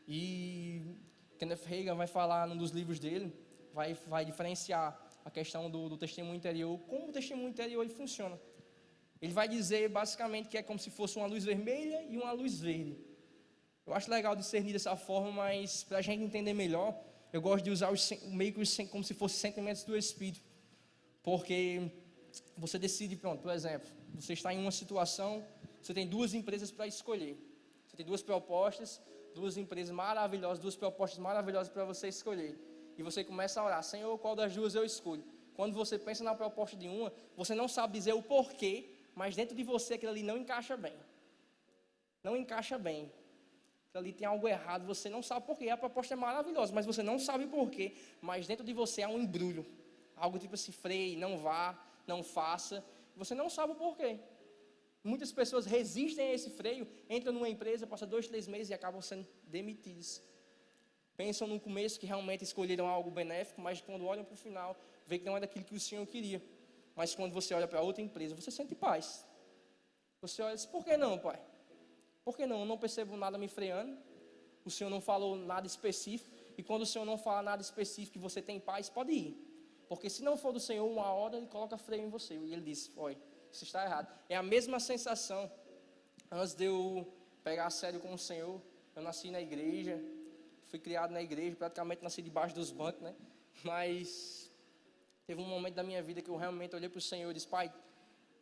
E Kenneth Hagin vai falar num dos livros dele, vai diferenciar a questão do testemunho interior, como o testemunho interior ele funciona. Ele vai dizer basicamente que é como se fosse uma luz vermelha e uma luz verde. Eu acho legal discernir dessa forma, mas para a gente entender melhor, eu gosto de usar meio que como se fossem sentimentos do Espírito. Porque você decide, pronto, por exemplo, você está em uma situação, você tem duas empresas para escolher. Você tem duas propostas, duas empresas maravilhosas, duas propostas maravilhosas para você escolher. E você começa a orar: Senhor, qual das duas eu escolho? Quando você pensa na proposta de uma, você não sabe dizer o porquê, mas dentro de você aquilo ali não encaixa bem. Não encaixa bem. Ali tem algo errado, você não sabe porquê. A proposta é maravilhosa, mas você não sabe porquê. Mas dentro de você há um embrulho. Algo tipo assim: freie, não vá, não faça. Você não sabe o porquê. Muitas pessoas resistem a esse freio, entram numa empresa, passam 2, 3 meses e acabam sendo demitidos. Pensam no começo que realmente escolheram algo benéfico, mas quando olham para o final, vê que não é daquilo que o Senhor queria. Mas quando você olha para outra empresa, você sente paz. Você olha e diz: por que não, pai? Por que não? Eu não percebo nada me freando. O Senhor não falou nada específico. E quando o Senhor não fala nada específico e você tem paz, pode ir. Porque se não for do Senhor, uma hora Ele coloca freio em você. E Ele diz: olha, isso está errado. É a mesma sensação. Antes de eu pegar a sério com o Senhor, eu nasci na igreja, fui criado na igreja, praticamente nasci debaixo dos bancos, né? Mas teve um momento da minha vida que eu realmente olhei para o Senhor e disse: pai,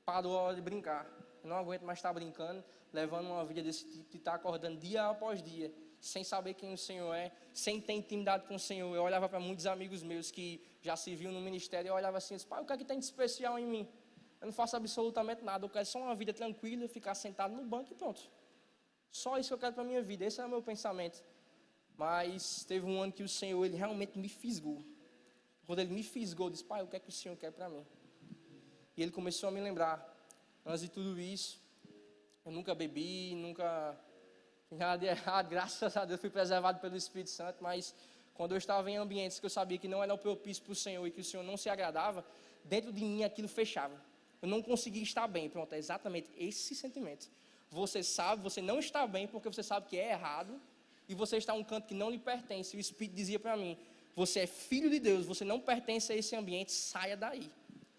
parou a hora de brincar. Eu não aguento mais estar brincando, levando uma vida desse tipo, de estar acordando dia após dia, sem saber quem o Senhor é, sem ter intimidade com o Senhor. Eu olhava para muitos amigos meus que já se viam no ministério, e eu olhava assim e disse: pai, o que é que tem de especial em mim? Eu não faço absolutamente nada, eu quero só uma vida tranquila, ficar sentado no banco e pronto. Só isso que eu quero para a minha vida, esse é o meu pensamento. Mas teve um ano que o Senhor, Ele realmente me fisgou. Quando Ele me fisgou, eu disse: pai, o que é que o Senhor quer para mim? E Ele começou a me lembrar: antes de tudo isso, eu nunca bebi, nunca fiz nada de errado, graças a Deus fui preservado pelo Espírito Santo, mas quando eu estava em ambientes que eu sabia que não era o propício para o Senhor e que o Senhor não se agradava, dentro de mim aquilo fechava. Eu não conseguia estar bem. Pronto, é exatamente esse sentimento. Você sabe, você não está bem porque você sabe que é errado e você está em um canto que não lhe pertence. O Espírito dizia para mim: você é filho de Deus, você não pertence a esse ambiente, saia daí.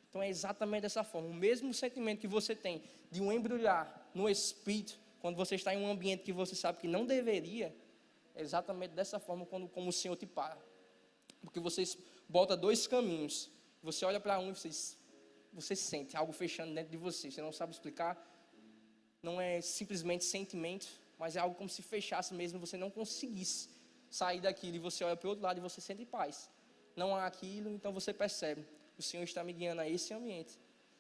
Então é exatamente dessa forma. O mesmo sentimento que você tem de um embrulhar no Espírito, quando você está em um ambiente que você sabe que não deveria, é exatamente dessa forma como o Senhor te para. Porque você bota dois caminhos. Você olha para um e você sente algo fechando dentro de você. Você não sabe explicar. Não é simplesmente sentimento, mas é algo como se fechasse mesmo, você não conseguisse sair daquilo. E você olha para o outro lado e você sente paz. Não há aquilo, então você percebe: o Senhor está me guiando a esse ambiente.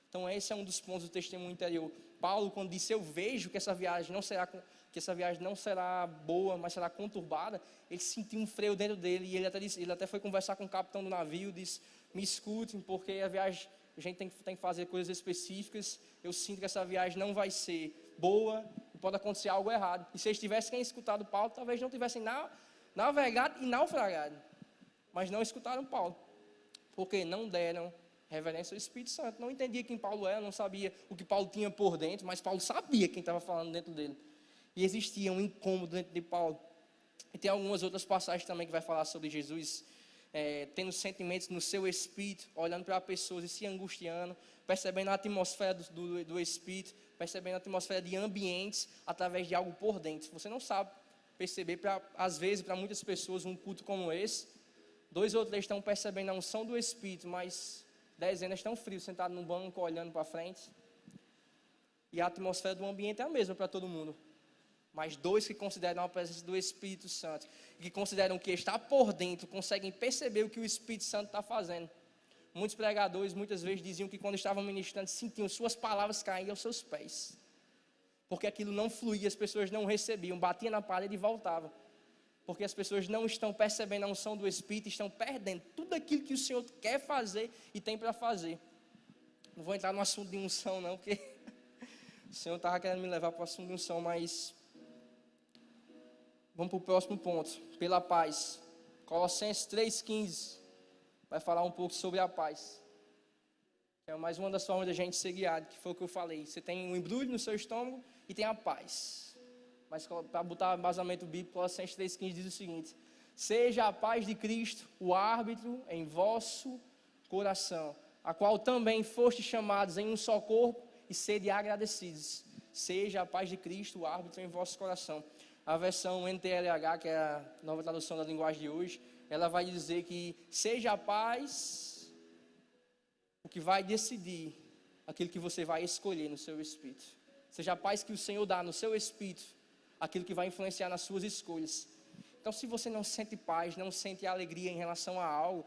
Então esse é um dos pontos do testemunho interior. Paulo, quando disse: eu vejo que essa viagem não será boa, mas será conturbada, ele sentiu um freio dentro dele. E ele até foi conversar com o capitão do navio, disse: me escutem, porque a viagem, a gente tem que fazer coisas específicas. Eu sinto que essa viagem não vai ser boa, e pode acontecer algo errado. E se eles tivessem escutado Paulo, talvez não tivessem navegado e naufragado. Mas não escutaram Paulo, porque não deram reverência ao Espírito Santo. Não entendia quem Paulo era, não sabia o que Paulo tinha por dentro, mas Paulo sabia quem estava falando dentro dele. E existia um incômodo dentro de Paulo. E tem algumas outras passagens também que vai falar sobre Jesus, tendo sentimentos no seu espírito, olhando para pessoas e se angustiando, percebendo a atmosfera do Espírito, percebendo a atmosfera de ambientes através de algo por dentro. Você não sabe perceber, às vezes, para muitas pessoas, um culto como esse, 2 ou 3 estão percebendo a unção do Espírito, mas dezenas estão frios, sentados num banco, olhando para frente. E a atmosfera do ambiente é a mesma para todo mundo. Mas 2 que consideram a presença do Espírito Santo, que consideram que está por dentro, conseguem perceber o que o Espírito Santo está fazendo. Muitos pregadores, muitas vezes, diziam que quando estavam ministrando, sentiam suas palavras caírem aos seus pés. Porque aquilo não fluía, as pessoas não recebiam, batiam na parede e voltavam. Porque as pessoas não estão percebendo a unção do Espírito, estão perdendo tudo aquilo que o Senhor quer fazer e tem para fazer. Não vou entrar no assunto de unção não, porque o Senhor estava querendo me levar para o assunto de unção, mas vamos para o próximo ponto, pela paz. Colossenses 3,15 vai falar um pouco sobre a paz. É mais uma das formas da gente ser guiado, que foi o que eu falei. Você tem um embrulho no seu estômago e tem a paz. Mas para botar embasamento bíblico, Colossenses 3,15 diz o seguinte: seja a paz de Cristo o árbitro em vosso coração, a qual também foste chamados em um só corpo, e sede agradecidos. Seja a paz de Cristo o árbitro em vosso coração. A versão NTLH, que é a nova tradução da linguagem de hoje, ela vai dizer que seja a paz o que vai decidir aquilo que você vai escolher no seu espírito. Seja a paz que o Senhor dá no seu espírito, aquilo que vai influenciar nas suas escolhas. Então, se você não sente paz, não sente alegria em relação a algo,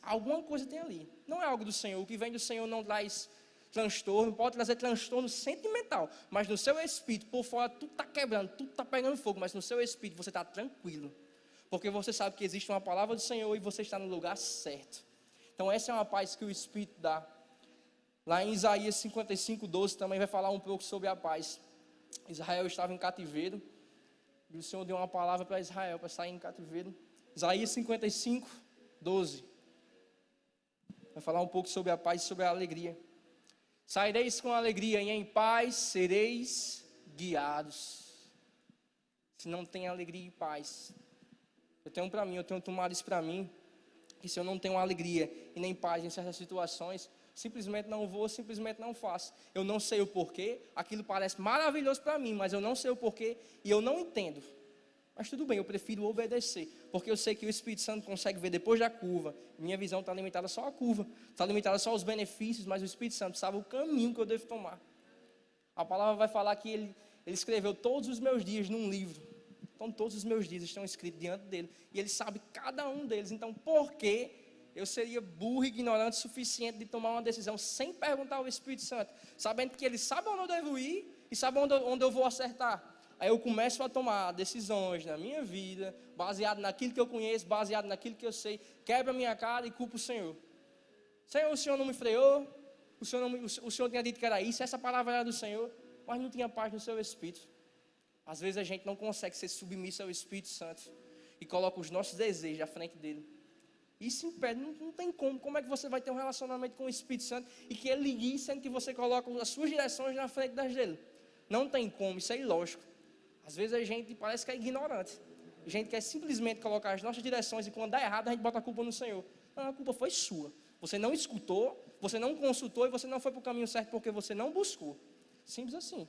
alguma coisa tem ali. Não é algo do Senhor. O que vem do Senhor não traz transtorno, pode trazer transtorno sentimental, mas no seu espírito, por fora, tudo está quebrando, tudo está pegando fogo, mas no seu espírito você está tranquilo, porque você sabe que existe uma palavra do Senhor e você está no lugar certo. Então essa é uma paz que o Espírito dá. Lá em Isaías 55:12 também vai falar um pouco sobre a paz. Israel estava em cativeiro, e o Senhor deu uma palavra para Israel, para sair em cativeiro. Isaías 55:12 vai falar um pouco sobre a paz e sobre a alegria. Saireis com alegria e em paz sereis guiados. Se não tem alegria e paz, eu tenho tomado isso para mim, que se eu não tenho alegria e nem paz em certas situações, simplesmente não vou, simplesmente não faço. Eu não sei o porquê, aquilo parece maravilhoso para mim, mas eu não sei o porquê e eu não entendo. Mas tudo bem, eu prefiro obedecer, porque eu sei que o Espírito Santo consegue ver depois da curva. Minha visão está limitada só à curva, está limitada só aos benefícios, mas o Espírito Santo sabe o caminho que eu devo tomar. A palavra vai falar que ele escreveu todos os meus dias num livro. Então todos os meus dias estão escritos diante dele, e ele sabe cada um deles. Então por que eu seria burro e ignorante o suficiente de tomar uma decisão sem perguntar ao Espírito Santo, sabendo que ele sabe onde eu devo ir e sabe onde eu vou acertar? Aí eu começo a tomar decisões na minha vida, baseado naquilo que eu conheço, baseado naquilo que eu sei, quebra a minha cara e culpa o Senhor. Senhor, o Senhor não me freou, o Senhor tinha dito que era isso, essa palavra era do Senhor, mas não tinha paz no seu espírito. Às vezes a gente não consegue ser submisso ao Espírito Santo e coloca os nossos desejos à frente dele. Isso impede, não tem como. Como é que você vai ter um relacionamento com o Espírito Santo e que ele lhe guie, sendo que você coloca as suas direções na frente das dele? Não tem como, isso é ilógico. Às vezes a gente parece que é ignorante. A gente quer simplesmente colocar as nossas direções e quando dá errado a gente bota a culpa no Senhor. Não, a culpa foi sua. Você não escutou, você não consultou e você não foi para o caminho certo porque você não buscou. Simples assim.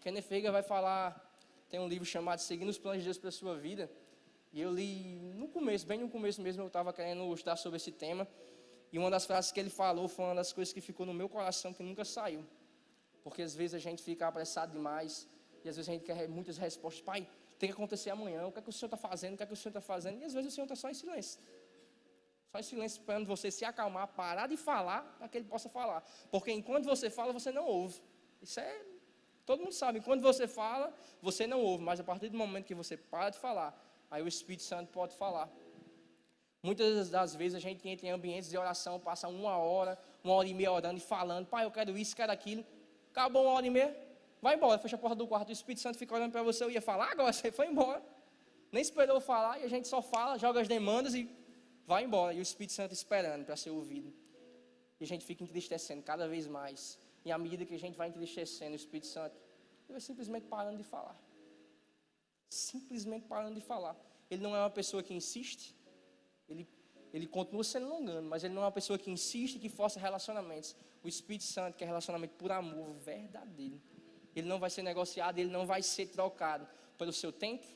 Kenneth Hagin vai falar, tem um livro chamado Seguindo os Planos de Deus para a Sua Vida. E eu li no começo, bem no começo mesmo, eu estava querendo estudar sobre esse tema. E uma das frases que ele falou foi uma das coisas que ficou no meu coração, que nunca saiu. Porque às vezes a gente fica apressado demais. E às vezes a gente quer muitas respostas. Pai, tem que acontecer amanhã. O que é que o Senhor está fazendo? O que é que o Senhor está fazendo? E às vezes o Senhor está só em silêncio. Só em silêncio, esperando você se acalmar, parar de falar, para que Ele possa falar. Porque enquanto você fala, você não ouve. Isso é... Todo mundo sabe, quando você fala, você não ouve. Mas a partir do momento que você para de falar, aí o Espírito Santo pode falar. Muitas das vezes a gente entra em ambientes de oração, passa 1 hora e meia orando e falando. Pai, eu quero isso, quero aquilo. Acabou 1 hora e meia. Vai embora, fecha a porta do quarto, o Espírito Santo fica olhando para você, eu ia falar, agora você foi embora. Nem esperou falar e a gente só fala, joga as demandas e vai embora. E o Espírito Santo esperando para ser ouvido. E a gente fica entristecendo cada vez mais. E à medida que a gente vai entristecendo o Espírito Santo, ele vai simplesmente parando de falar. Simplesmente parando de falar. Ele não é uma pessoa que insiste. Ele ele continua sendo longano, mas ele não é uma pessoa que insiste, que força relacionamentos. O Espírito Santo quer relacionamento por amor verdadeiro. Ele não vai ser negociado, ele não vai ser trocado pelo seu tempo,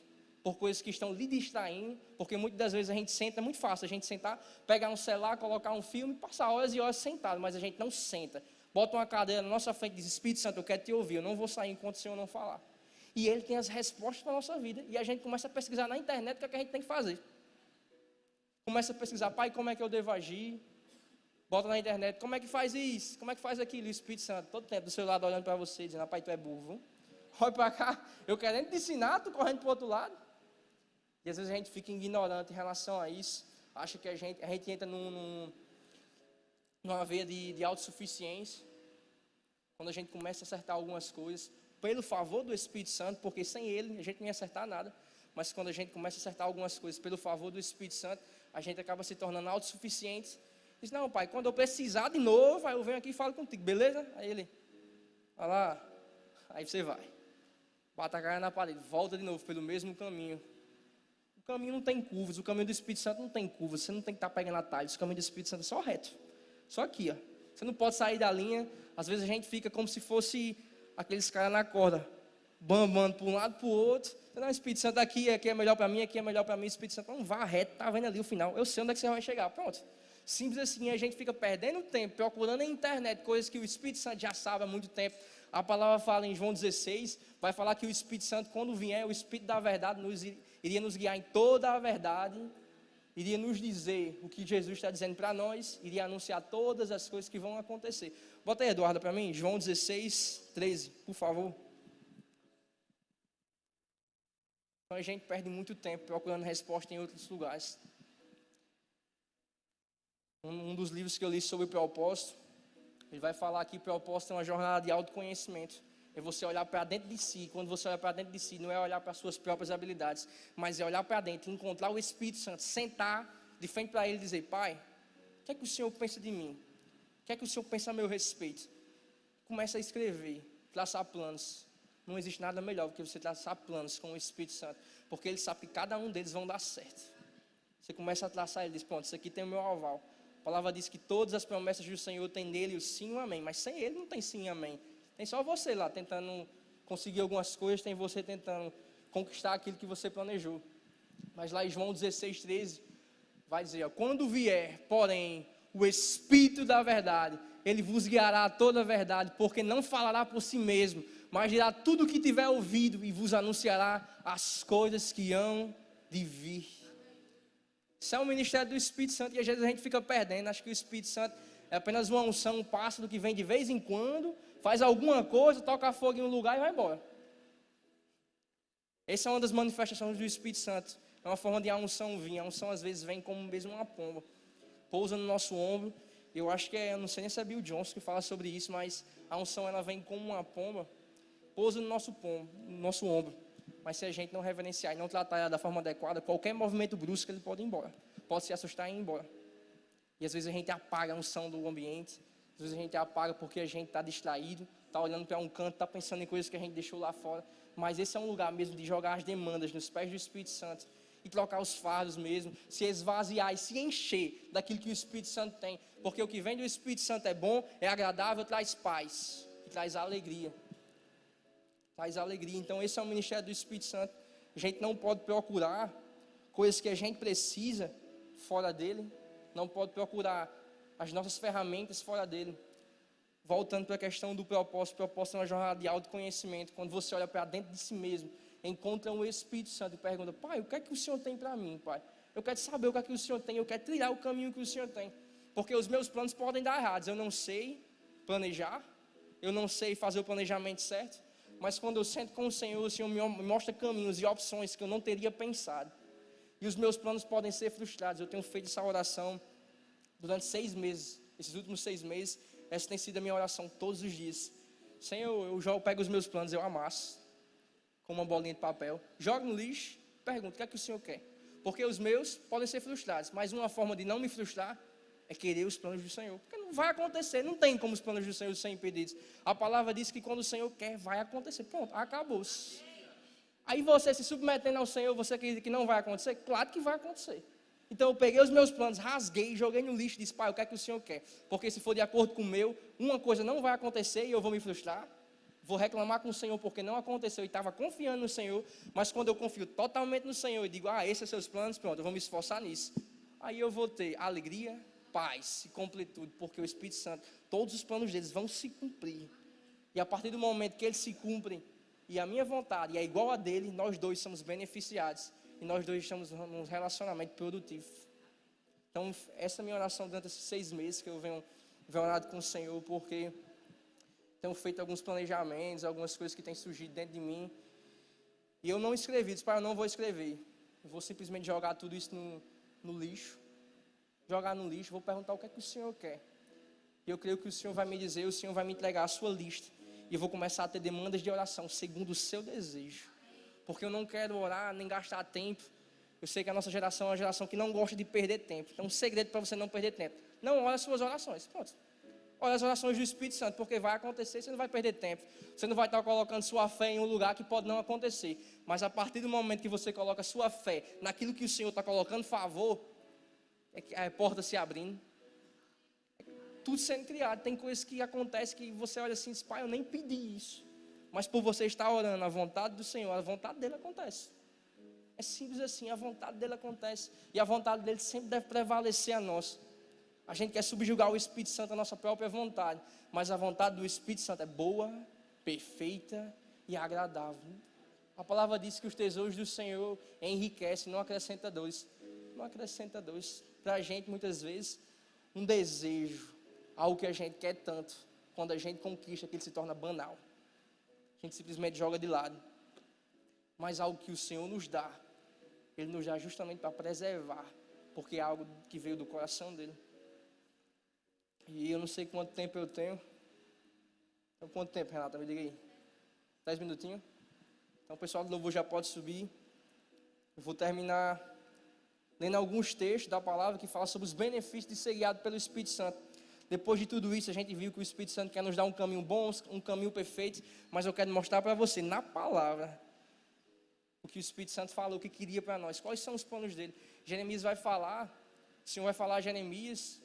por coisas que estão lhe distraindo, porque muitas das vezes a gente senta, é muito fácil a gente sentar, pegar um celular, colocar um filme, passar horas e horas sentado, mas a gente não senta. Bota uma cadeira na nossa frente e diz: Espírito Santo, eu quero te ouvir, eu não vou sair enquanto o Senhor não falar. E ele tem as respostas para a nossa vida, e a gente começa a pesquisar na internet o que a gente tem que fazer. Começa a pesquisar: pai, como é que eu devo agir? Bota na internet: como é que faz isso? Como é que faz aquilo? E o Espírito Santo, todo tempo do seu lado olhando para você, dizendo: pai, tu é burro. Olha para cá, eu querendo te ensinar, tu correndo para o outro lado. E às vezes a gente fica ignorante em relação a isso, acha que a gente entra numa veia de autossuficiência, quando a gente começa a acertar algumas coisas, pelo favor do Espírito Santo, porque sem ele a gente não ia acertar nada, mas quando a gente começa a acertar algumas coisas pelo favor do Espírito Santo, a gente acaba se tornando autossuficiente. Diz: não, pai, quando eu precisar de novo, aí eu venho aqui e falo contigo, beleza? Aí ele: vai lá, aí você vai, bata a cara na parede, volta de novo pelo mesmo caminho. O caminho não tem curvas, o caminho do Espírito Santo não tem curvas, você não tem que estar pegando atalhos, o caminho do Espírito Santo é só reto, só aqui, ó. Você não pode sair da linha. Às vezes a gente fica como se fosse aqueles caras na corda, bambando para um lado para o outro. Não, o Espírito Santo aqui é melhor para mim, aqui é melhor para mim. O Espírito Santo não vá reto, tá vendo ali o final, eu sei onde é que você vai chegar, pronto. Simples assim. A gente fica perdendo tempo, procurando na internet coisas que o Espírito Santo já sabe há muito tempo. A palavra fala em João 16, vai falar que o Espírito Santo, quando vier, o Espírito da verdade iria nos guiar em toda a verdade, iria nos dizer o que Jesus está dizendo para nós, iria anunciar todas as coisas que vão acontecer. Bota aí, Eduardo, para mim, João 16, 13, por favor. Então a gente perde muito tempo procurando resposta em outros lugares. Um dos livros que eu li sobre o propósito, ele vai falar que o propósito é uma jornada de autoconhecimento. É você olhar para dentro de si. Quando você olha para dentro de si, não é olhar para as suas próprias habilidades, mas é olhar para dentro, encontrar o Espírito Santo, sentar de frente para ele e dizer: pai, o que é que o Senhor pensa de mim? O que é que o Senhor pensa a meu respeito? Começa a escrever, traçar planos. Não existe nada melhor do que você traçar planos com o Espírito Santo, porque ele sabe que cada um deles vão dar certo. Você começa a traçar, ele diz: pronto, isso aqui tem o meu aval. A palavra diz que todas as promessas do Senhor tem nele o sim e o amém, mas sem ele não tem sim e amém. Tem só você lá tentando conseguir algumas coisas, tem você tentando conquistar aquilo que você planejou. Mas lá em João 16, 13, vai dizer: ó, quando vier, porém, o Espírito da verdade, ele vos guiará a toda a verdade, porque não falará por si mesmo, mas dirá tudo o que tiver ouvido e vos anunciará as coisas que hão de vir. Isso é o ministério do Espírito Santo e às vezes a gente fica perdendo. Acho que o Espírito Santo é apenas uma unção, um pássaro que vem de vez em quando, faz alguma coisa, toca fogo em um lugar e vai embora. Essa é uma das manifestações do Espírito Santo. É uma forma de a unção vir. A unção às vezes vem como mesmo uma pomba, pousa no nosso ombro. Eu acho que eu não sei nem se é Bill Johnson que fala sobre isso, mas a unção ela vem como uma pomba, pousa no nosso ombro. Mas se a gente não reverenciar e não tratar ela da forma adequada, qualquer movimento brusco ele pode ir embora, pode se assustar e ir embora. E às vezes a gente apaga a unção do ambiente, às vezes a gente apaga porque a gente está distraído, está olhando para um canto, está pensando em coisas que a gente deixou lá fora. Mas esse é um lugar mesmo de jogar as demandas nos pés do Espírito Santo e trocar os fardos mesmo, se esvaziar e se encher daquilo que o Espírito Santo tem. Porque o que vem do Espírito Santo é bom, é agradável, traz paz e traz alegria. Traz alegria. Então esse é o ministério do Espírito Santo. A gente não pode procurar coisas que a gente precisa fora dele, não pode procurar as nossas ferramentas fora dele. Voltando para a questão do propósito, o propósito é uma jornada de autoconhecimento. Quando você olha para dentro de si mesmo, encontra o Espírito Santo e pergunta: pai, o que é que o Senhor tem para mim, pai? Eu quero saber o que é que o Senhor tem, eu quero trilhar o caminho que o Senhor tem. Porque os meus planos podem dar errados, eu não sei planejar, eu não sei fazer o planejamento certo, mas quando eu sento com o Senhor me mostra caminhos e opções que eu não teria pensado. E os meus planos podem ser frustrados. Eu tenho feito essa oração durante 6 meses, esses últimos 6 meses, essa tem sido a minha oração todos os dias. Senhor, eu pego os meus planos, eu amasso com uma bolinha de papel, jogo no lixo, pergunto: o que é que o Senhor quer? Porque os meus podem ser frustrados, mas uma forma de não me frustrar é querer os planos do Senhor. Porque não vai acontecer, não tem como os planos do Senhor serem impedidos. A palavra diz que quando o Senhor quer, vai acontecer. Pronto, acabou-se. Aí você se submetendo ao Senhor, você acredita que não vai acontecer? Claro que vai acontecer. Então eu peguei os meus planos, rasguei, joguei no lixo e disse, pai, o que é que o Senhor quer? Porque se for de acordo com o meu, uma coisa não vai acontecer e eu vou me frustrar. Vou reclamar com o Senhor porque não aconteceu e estava confiando no Senhor. Mas quando eu confio totalmente no Senhor e digo, esses são seus planos, pronto, eu vou me esforçar nisso. Aí eu vou ter alegria, paz e completude, porque o Espírito Santo, todos os planos deles vão se cumprir. E a partir do momento que eles se cumprem, e a minha vontade é igual a dele, nós dois somos beneficiados. E nós dois estamos num relacionamento produtivo. Então, essa é a minha oração durante esses 6 meses que eu venho orado com o Senhor, porque tenho feito alguns planejamentos, algumas coisas que têm surgido dentro de mim. E eu não escrevi, disse, pai, eu não vou escrever. Eu vou simplesmente jogar tudo isso no lixo. Jogar no lixo, vou perguntar o que é que o Senhor quer. E eu creio que o Senhor vai me dizer, o Senhor vai me entregar a sua lista. E eu vou começar a ter demandas de oração, segundo o seu desejo. Porque eu não quero orar, nem gastar tempo. Eu sei que a nossa geração é uma geração que não gosta de perder tempo. Então, um segredo para você não perder tempo. Não ore as suas orações. Pronto. Ore as orações do Espírito Santo, porque vai acontecer, você não vai perder tempo. Você não vai estar colocando sua fé em um lugar que pode não acontecer. Mas a partir do momento que você coloca sua fé naquilo que o Senhor está colocando favor, é que a porta se abrindo. Tudo sendo criado. Tem coisas que acontecem que você olha assim e diz, pai, eu nem pedi isso. Mas por você estar orando a vontade do Senhor, a vontade dele acontece. É simples assim, a vontade dele acontece. E a vontade dele sempre deve prevalecer a nossa. A gente quer subjugar o Espírito Santo à nossa própria vontade. Mas a vontade do Espírito Santo é boa, perfeita e agradável. A palavra diz que os tesouros do Senhor enriquecem, não acrescenta dores. Não acrescenta dores. Para a gente, muitas vezes, um desejo, algo que a gente quer tanto, quando a gente conquista, que ele se torna banal. A gente simplesmente joga de lado. Mas algo que o Senhor nos dá, Ele nos dá justamente para preservar, porque é algo que veio do coração dEle. E eu não sei quanto tempo eu tenho. Então, quanto tempo, Renata? Me diga aí. 10 minutinhos? Então o pessoal do louvor já pode subir. Eu vou terminar lendo alguns textos da palavra que falam sobre os benefícios de ser guiado pelo Espírito Santo. Depois de tudo isso, a gente viu que o Espírito Santo quer nos dar um caminho bom, um caminho perfeito, mas eu quero mostrar para você, na palavra, o que o Espírito Santo falou, o que queria para nós, quais são os planos dele. Jeremias vai falar, o Senhor vai falar a Jeremias,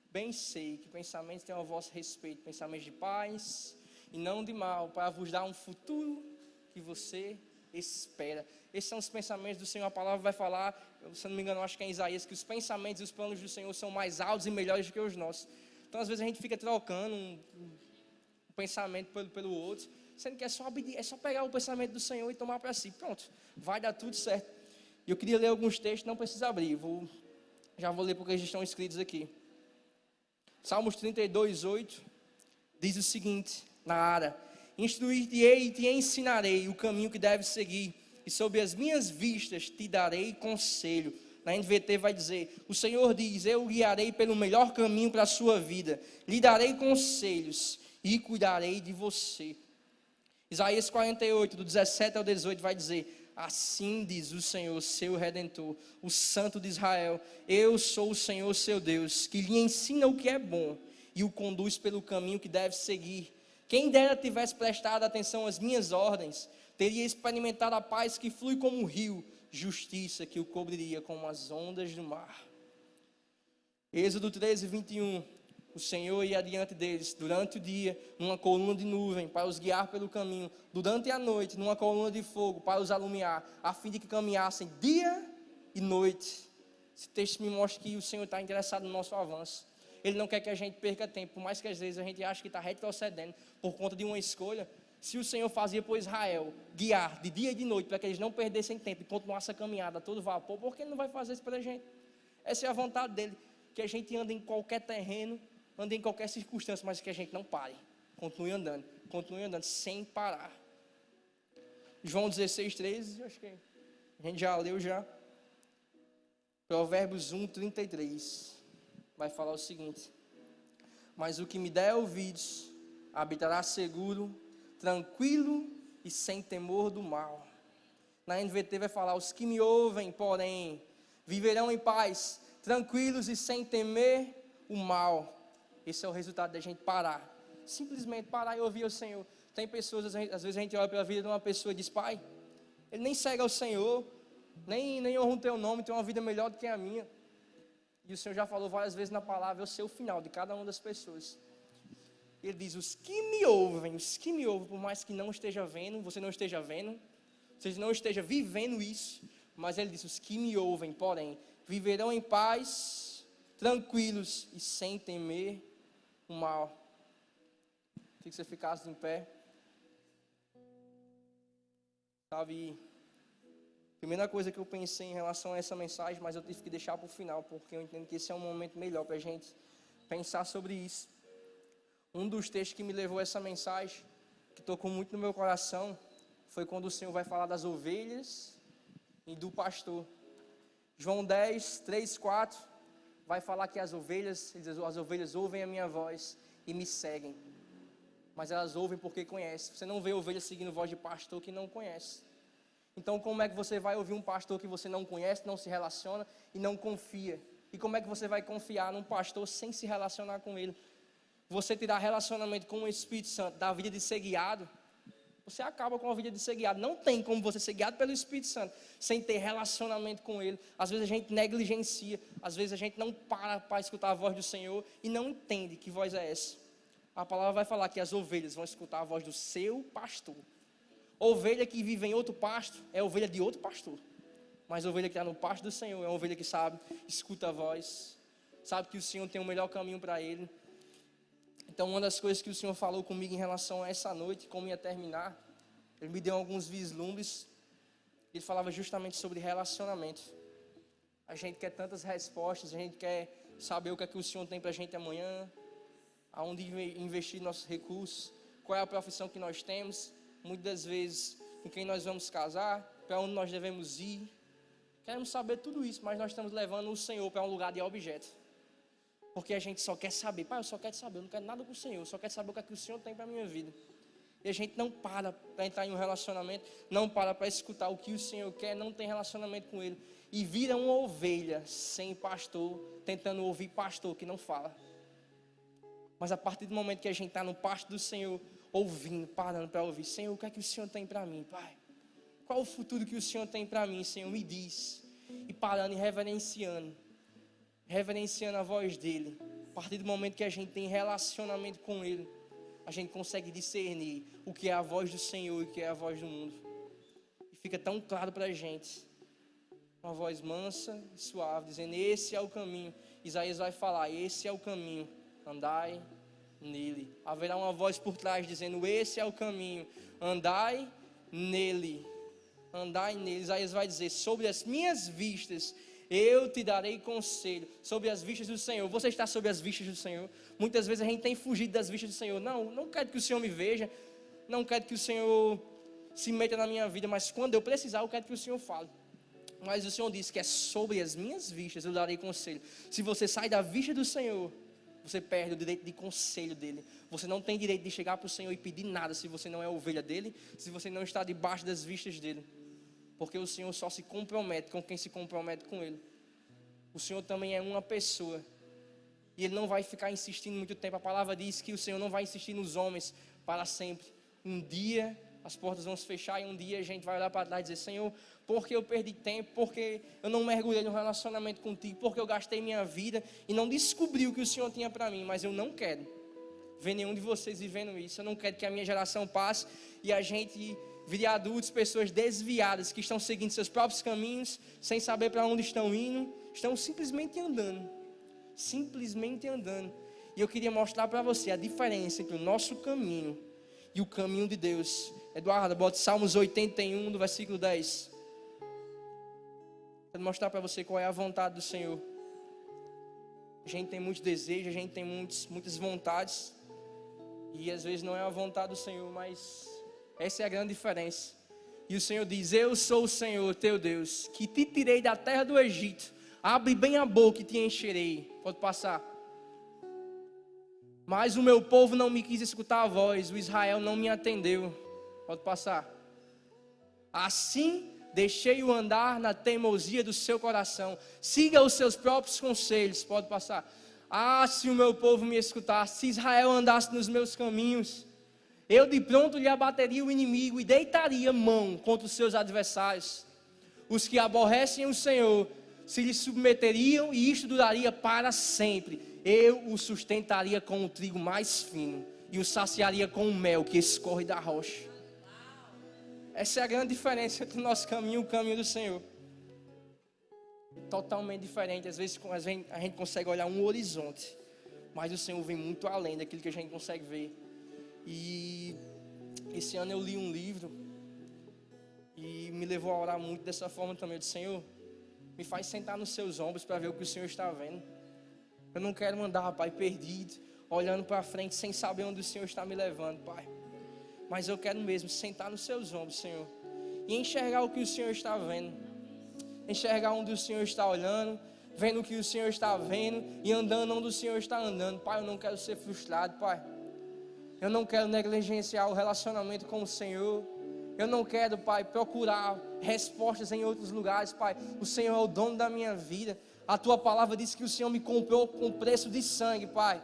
bem sei que pensamentos têm a vosso respeito, pensamentos de paz e não de mal, para vos dar um futuro que você espera. Esses são os pensamentos do Senhor. A palavra vai falar, se eu não me engano, acho que é em Isaías, que os pensamentos e os planos do Senhor são mais altos e melhores do que os nossos. Então, às vezes, a gente fica trocando um pensamento pelo outro, sendo que é só pegar o pensamento do Senhor e tomar para si. Pronto, vai dar tudo certo. E eu queria ler alguns textos, não precisa abrir, já vou ler porque eles estão escritos aqui. Salmos 32, 8, diz o seguinte, na Ara: instruir-te-ei e te ensinarei o caminho que deves seguir, e sob as minhas vistas te darei conselho. Na NVT vai dizer, o Senhor diz, eu o guiarei pelo melhor caminho para a sua vida, lhe darei conselhos e cuidarei de você. Isaías 48, do 17 ao 18 vai dizer, assim diz o Senhor, seu Redentor, o Santo de Israel, eu sou o Senhor, seu Deus, que lhe ensina o que é bom e o conduz pelo caminho que deve seguir. Quem dera tivesse prestado atenção às minhas ordens, teria experimentado a paz que flui como um rio, justiça que o cobriria como as ondas do mar. Êxodo 13, 21. O Senhor ia adiante deles durante o dia, numa coluna de nuvem, para os guiar pelo caminho, durante a noite, numa coluna de fogo, para os alumiar, a fim de que caminhassem dia e noite. Esse texto me mostra que o Senhor está interessado no nosso avanço. Ele não quer que a gente perca tempo, por mais que às vezes a gente ache que está retrocedendo por conta de uma escolha. Se o Senhor fazia por Israel guiar de dia e de noite para que eles não perdessem tempo e continuassem a caminhada a todo vapor, por que Ele não vai fazer isso para a gente? Essa é a vontade dEle, que a gente ande em qualquer terreno, ande em qualquer circunstância, mas que a gente não pare. Continue andando sem parar. João 16, 13, acho que a gente já leu já. Provérbios 1, 33. Vai falar o seguinte: mas o que me der ouvidos, habitará seguro, tranquilo e sem temor do mal. Na NVT vai falar, os que me ouvem, porém, viverão em paz, tranquilos e sem temer o mal. Esse é o resultado da gente parar, simplesmente parar e ouvir o Senhor. Tem pessoas, às vezes a gente olha para a vida de uma pessoa e diz, pai, ele nem segue ao Senhor, nem honram o teu nome, tem uma vida melhor do que a minha. E o Senhor já falou várias vezes na palavra, eu sei o final de cada uma das pessoas. Ele diz, os que me ouvem, por mais que não esteja vendo, você não esteja vendo, você não esteja vivendo isso, mas ele diz, os que me ouvem, porém, viverão em paz, tranquilos e sem temer o mal. Queria que você ficasse em pé. Sabe, primeira coisa que eu pensei em relação a essa mensagem, mas eu tive que deixar para o final, porque eu entendo que esse é um momento melhor para a gente pensar sobre isso. Um dos textos que me levou a essa mensagem, que tocou muito no meu coração, foi quando o Senhor vai falar das ovelhas e do pastor. João 10, 3, 4, vai falar que as ovelhas ouvem a minha voz e me seguem. Mas elas ouvem porque conhecem. Você não vê ovelha seguindo voz de pastor que não conhece. Então como é que você vai ouvir um pastor que você não conhece, não se relaciona e não confia? E como é que você vai confiar num pastor sem se relacionar com ele? Você tirar relacionamento com o Espírito Santo da vida de ser guiado, você acaba com a vida de ser guiado. Não tem como você ser guiado pelo Espírito Santo sem ter relacionamento com Ele. Às vezes a gente negligencia, às vezes a gente não para escutar a voz do Senhor e não entende que voz é essa. A palavra vai falar que as ovelhas vão escutar a voz do seu pastor. Ovelha que vive em outro pasto é ovelha de outro pastor. Mas a ovelha que está no pasto do Senhor é uma ovelha que sabe, escuta a voz, sabe que o Senhor tem o melhor caminho para ele. Então, uma das coisas que o Senhor falou comigo em relação a essa noite, como ia terminar, Ele me deu alguns vislumbres. Ele falava justamente sobre relacionamento. A gente quer tantas respostas, a gente quer saber o que é que o Senhor tem para a gente amanhã, aonde investir nossos recursos, qual é a profissão que nós temos, muitas das vezes com quem nós vamos casar, para onde nós devemos ir. Queremos saber tudo isso, mas nós estamos levando o Senhor para um lugar de objeto. Porque a gente só quer saber, pai, eu só quero saber, eu não quero nada com o Senhor, eu só quero saber o que é que o Senhor tem para a minha vida. E a gente não para entrar em um relacionamento, não para escutar o que o Senhor quer, não tem relacionamento com Ele. E vira uma ovelha sem pastor, tentando ouvir pastor que não fala. Mas a partir do momento que a gente está no pasto do Senhor, ouvindo, parando para ouvir, Senhor, o que é que o Senhor tem para mim, Pai? Qual o futuro que o Senhor tem para mim, Senhor? Me diz. E parando e reverenciando a voz dEle. A partir do momento que a gente tem relacionamento com Ele, a gente consegue discernir o que é a voz do Senhor e o que é a voz do mundo. E fica tão claro para a gente. Uma voz mansa e suave, dizendo, esse é o caminho. Isaías vai falar, esse é o caminho, andai nele. Haverá uma voz por trás dizendo, esse é o caminho, andai nele. Andai nele. Isaías vai dizer, sobre as minhas vistas eu te darei conselho. Sobre as vistas do Senhor. Você está sobre as vistas do Senhor? Muitas vezes a gente tem fugido das vistas do Senhor. Não quero que o Senhor me veja, não quero que o Senhor se meta na minha vida, mas quando eu precisar eu quero que o Senhor fale. Mas o Senhor disse que é sobre as minhas vistas eu darei conselho. Se você sai da vista do Senhor, você perde o direito de conselho dele. Você não tem direito de chegar para o Senhor e pedir nada se você não é ovelha dele, se você não está debaixo das vistas dele. Porque o Senhor só se compromete com quem se compromete com Ele. O Senhor também é uma pessoa. E Ele não vai ficar insistindo muito tempo. A palavra diz que o Senhor não vai insistir nos homens para sempre. Um dia as portas vão se fechar e um dia a gente vai olhar para trás e dizer, Senhor, porque eu perdi tempo, porque eu não mergulhei no relacionamento contigo, porque eu gastei minha vida e não descobri o que o Senhor tinha para mim. Mas eu não quero ver nenhum de vocês vivendo isso. Eu não quero que a minha geração passe e a gente vire adultos, pessoas desviadas, que estão seguindo seus próprios caminhos, sem saber para onde estão indo, estão simplesmente andando. E eu queria mostrar para você a diferença entre o nosso caminho e o caminho de Deus. Eduardo, bote Salmos 81, do versículo 10. Quero mostrar para você qual é a vontade do Senhor. A gente tem muitos desejos, a gente tem muitas vontades, e às vezes não é a vontade do Senhor, mas essa é a grande diferença. E o Senhor diz, eu sou o Senhor teu Deus, que te tirei da terra do Egito, abre bem a boca e te encherei. Pode passar. Mas o meu povo não me quis escutar a voz, o Israel não me atendeu. Pode passar. Assim deixei-o andar na teimosia do seu coração, siga os seus próprios conselhos. Pode passar. Ah, se o meu povo me escutasse, se Israel andasse nos meus caminhos, eu de pronto lhe abateria o inimigo e deitaria mão contra os seus adversários. os que aborrecem o Senhor se lhe submeteriam e isto duraria para sempre. Eu o sustentaria com o trigo mais fino e o saciaria com o mel que escorre da rocha. Essa é a grande diferença entre o nosso caminho e o caminho do Senhor. Totalmente diferente. Às vezes a gente consegue olhar um horizonte, mas o Senhor vem muito além daquilo que a gente consegue ver. E esse ano eu li um livro e me levou a orar muito dessa forma também. Eu disse: Senhor, me faz sentar nos seus ombros para ver o que o Senhor está vendo. Eu não quero andar, Pai, perdido, olhando para frente sem saber onde o Senhor está me levando, Pai. Mas eu quero mesmo sentar nos seus ombros, Senhor, e enxergar o que o Senhor está vendo. Enxergar onde o Senhor está olhando, vendo o que o Senhor está vendo e andando onde o Senhor está andando. Pai, eu não quero ser frustrado, Pai. Eu não quero negligenciar o relacionamento com o Senhor. Eu não quero, Pai, procurar respostas em outros lugares, Pai. O Senhor é o dono da minha vida. A Tua palavra diz que o Senhor me comprou com preço de sangue, Pai.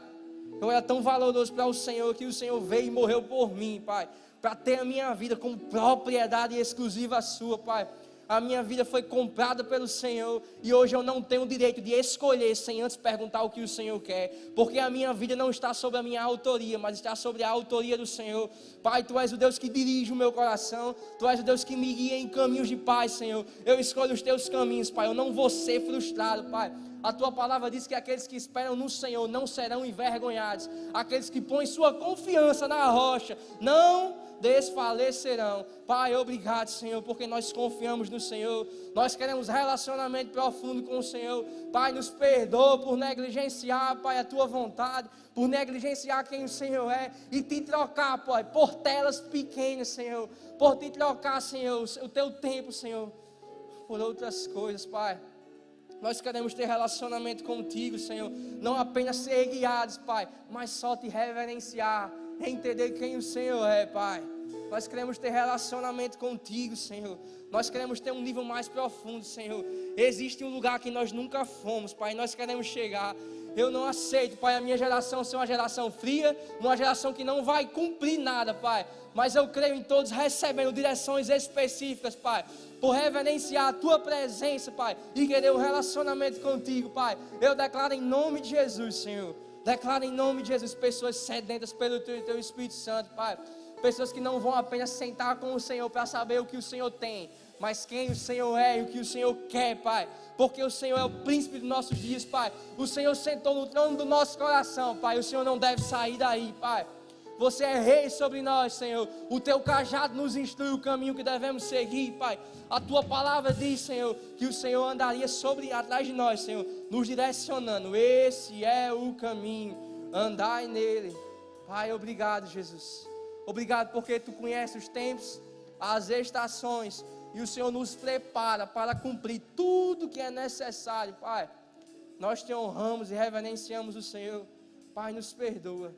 Eu era tão valoroso para o Senhor que o Senhor veio e morreu por mim, Pai, para ter a minha vida como propriedade exclusiva sua, Pai. A minha vida foi comprada pelo Senhor e hoje eu não tenho o direito de escolher sem antes perguntar o que o Senhor quer, porque a minha vida não está sobre a minha autoria, mas está sobre a autoria do Senhor. Pai, Tu és o Deus que dirige o meu coração, Tu és o Deus que me guia em caminhos de paz, Senhor. Eu escolho os Teus caminhos, Pai, eu não vou ser frustrado, Pai. A Tua palavra diz que aqueles que esperam no Senhor não serão envergonhados. Aqueles que põem sua confiança na rocha não desfalecerão. Pai, obrigado, Senhor, porque nós confiamos no Senhor. Nós queremos relacionamento profundo com o Senhor. Pai, nos perdoa por negligenciar, Pai, a Tua vontade, por negligenciar quem o Senhor é e Te trocar, Pai, por telas pequenas, Senhor, por Te trocar, Senhor, o Teu tempo, Senhor, por outras coisas, Pai. Nós queremos ter relacionamento contigo, Senhor, não apenas ser guiados, Pai, mas só Te reverenciar, entender quem o Senhor é, Pai. Nós queremos ter relacionamento contigo, Senhor. Nós queremos ter um nível mais profundo, Senhor. Existe um lugar que nós nunca fomos, Pai, nós queremos chegar. Eu não aceito, Pai, a minha geração ser uma geração fria, uma geração que não vai cumprir nada, Pai. Mas eu creio em todos recebendo direções específicas, Pai, por reverenciar a Tua presença, Pai, e querer um relacionamento contigo, Pai. Eu declaro em nome de Jesus, Senhor. Declaro em nome de Jesus pessoas sedentas pelo Teu Espírito Santo, Pai. Pessoas que não vão apenas sentar com o Senhor para saber o que o Senhor tem, mas quem o Senhor é e o que o Senhor quer, Pai. Porque o Senhor é o príncipe dos nossos dias, Pai. O Senhor sentou no trono do nosso coração, Pai. O Senhor não deve sair daí, Pai. Você é rei sobre nós, Senhor. O Teu cajado nos instrui o caminho que devemos seguir, Pai. A Tua palavra diz, Senhor, que o Senhor andaria atrás de nós, Senhor, nos direcionando. Esse é o caminho, andai nele. Pai, obrigado, Jesus. Obrigado porque Tu conheces os tempos, as estações, e o Senhor nos prepara para cumprir tudo que é necessário, Pai. Nós Te honramos e reverenciamos o Senhor. Pai, nos perdoa.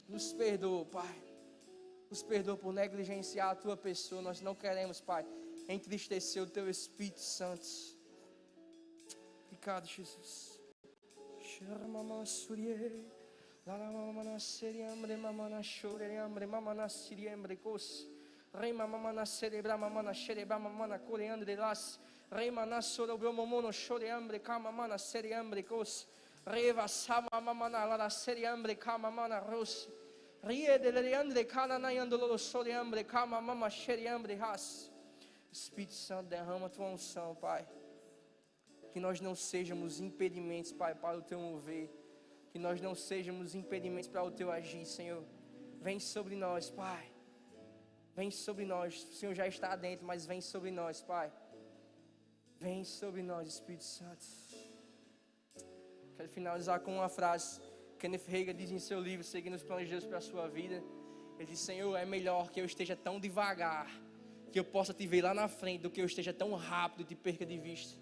Nos perdoa, Pai. Nos perdoa por negligenciar a Tua pessoa. Nós não queremos, Pai, entristecer o Teu Espírito Santo. Obrigado, Jesus. Reima mamana cerebra mamana xerebra mamana coreandre las reima nasoro bromomono choreambre kama mana seriambre cos reva sama mamana la seriambre kama mana ros rie de leandre kana nayandolo choreambre kama mama xeriambre ras. Espírito Santo, derrama a Tua unção, Pai. Que nós não sejamos impedimentos, Pai, para o Teu mover. Que nós não sejamos impedimentos para o Teu agir, Senhor. Vem sobre nós, Pai. Vem sobre nós. O Senhor já está dentro, mas vem sobre nós, Pai. Vem sobre nós, Espírito Santo. Quero finalizar com uma frase. Kenneth Hagin diz em seu livro, Seguindo os Planos de Deus para a Sua Vida. Ele diz: Senhor, é melhor que eu esteja tão devagar, que eu possa Te ver lá na frente, do que eu esteja tão rápido e Te perca de vista.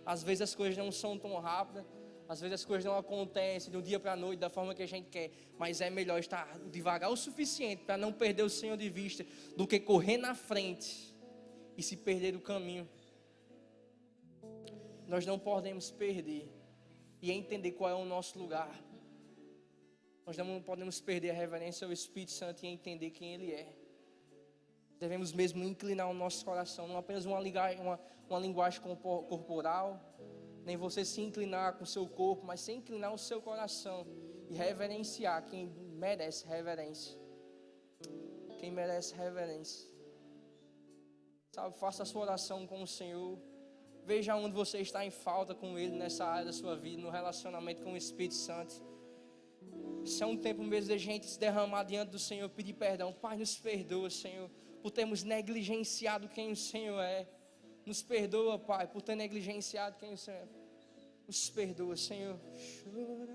Às vezes as coisas não são tão rápidas. Às vezes as coisas não acontecem do dia para a noite da forma que a gente quer, mas é melhor estar devagar o suficiente para não perder o Senhor de vista, do que correr na frente e se perder o caminho. Nós não podemos perder e entender qual é o nosso lugar. Nós não podemos perder a reverência ao Espírito Santo e entender quem Ele é. devemos mesmo inclinar o nosso coração, não apenas uma linguagem corporal, nem você se inclinar com o seu corpo, mas se inclinar o seu coração e reverenciar quem merece reverência. Quem merece reverência. Sabe, faça a sua oração com o Senhor. Veja onde você está em falta com Ele nessa área da sua vida, no relacionamento com o Espírito Santo. Isso é um tempo mesmo de gente se derramar diante do Senhor, pedir perdão. Pai, nos perdoa, Senhor, por termos negligenciado quem o Senhor é. Nos perdoa, Pai, por ter negligenciado quem o Senhor é. Nos perdoa, Senhor. Choramos,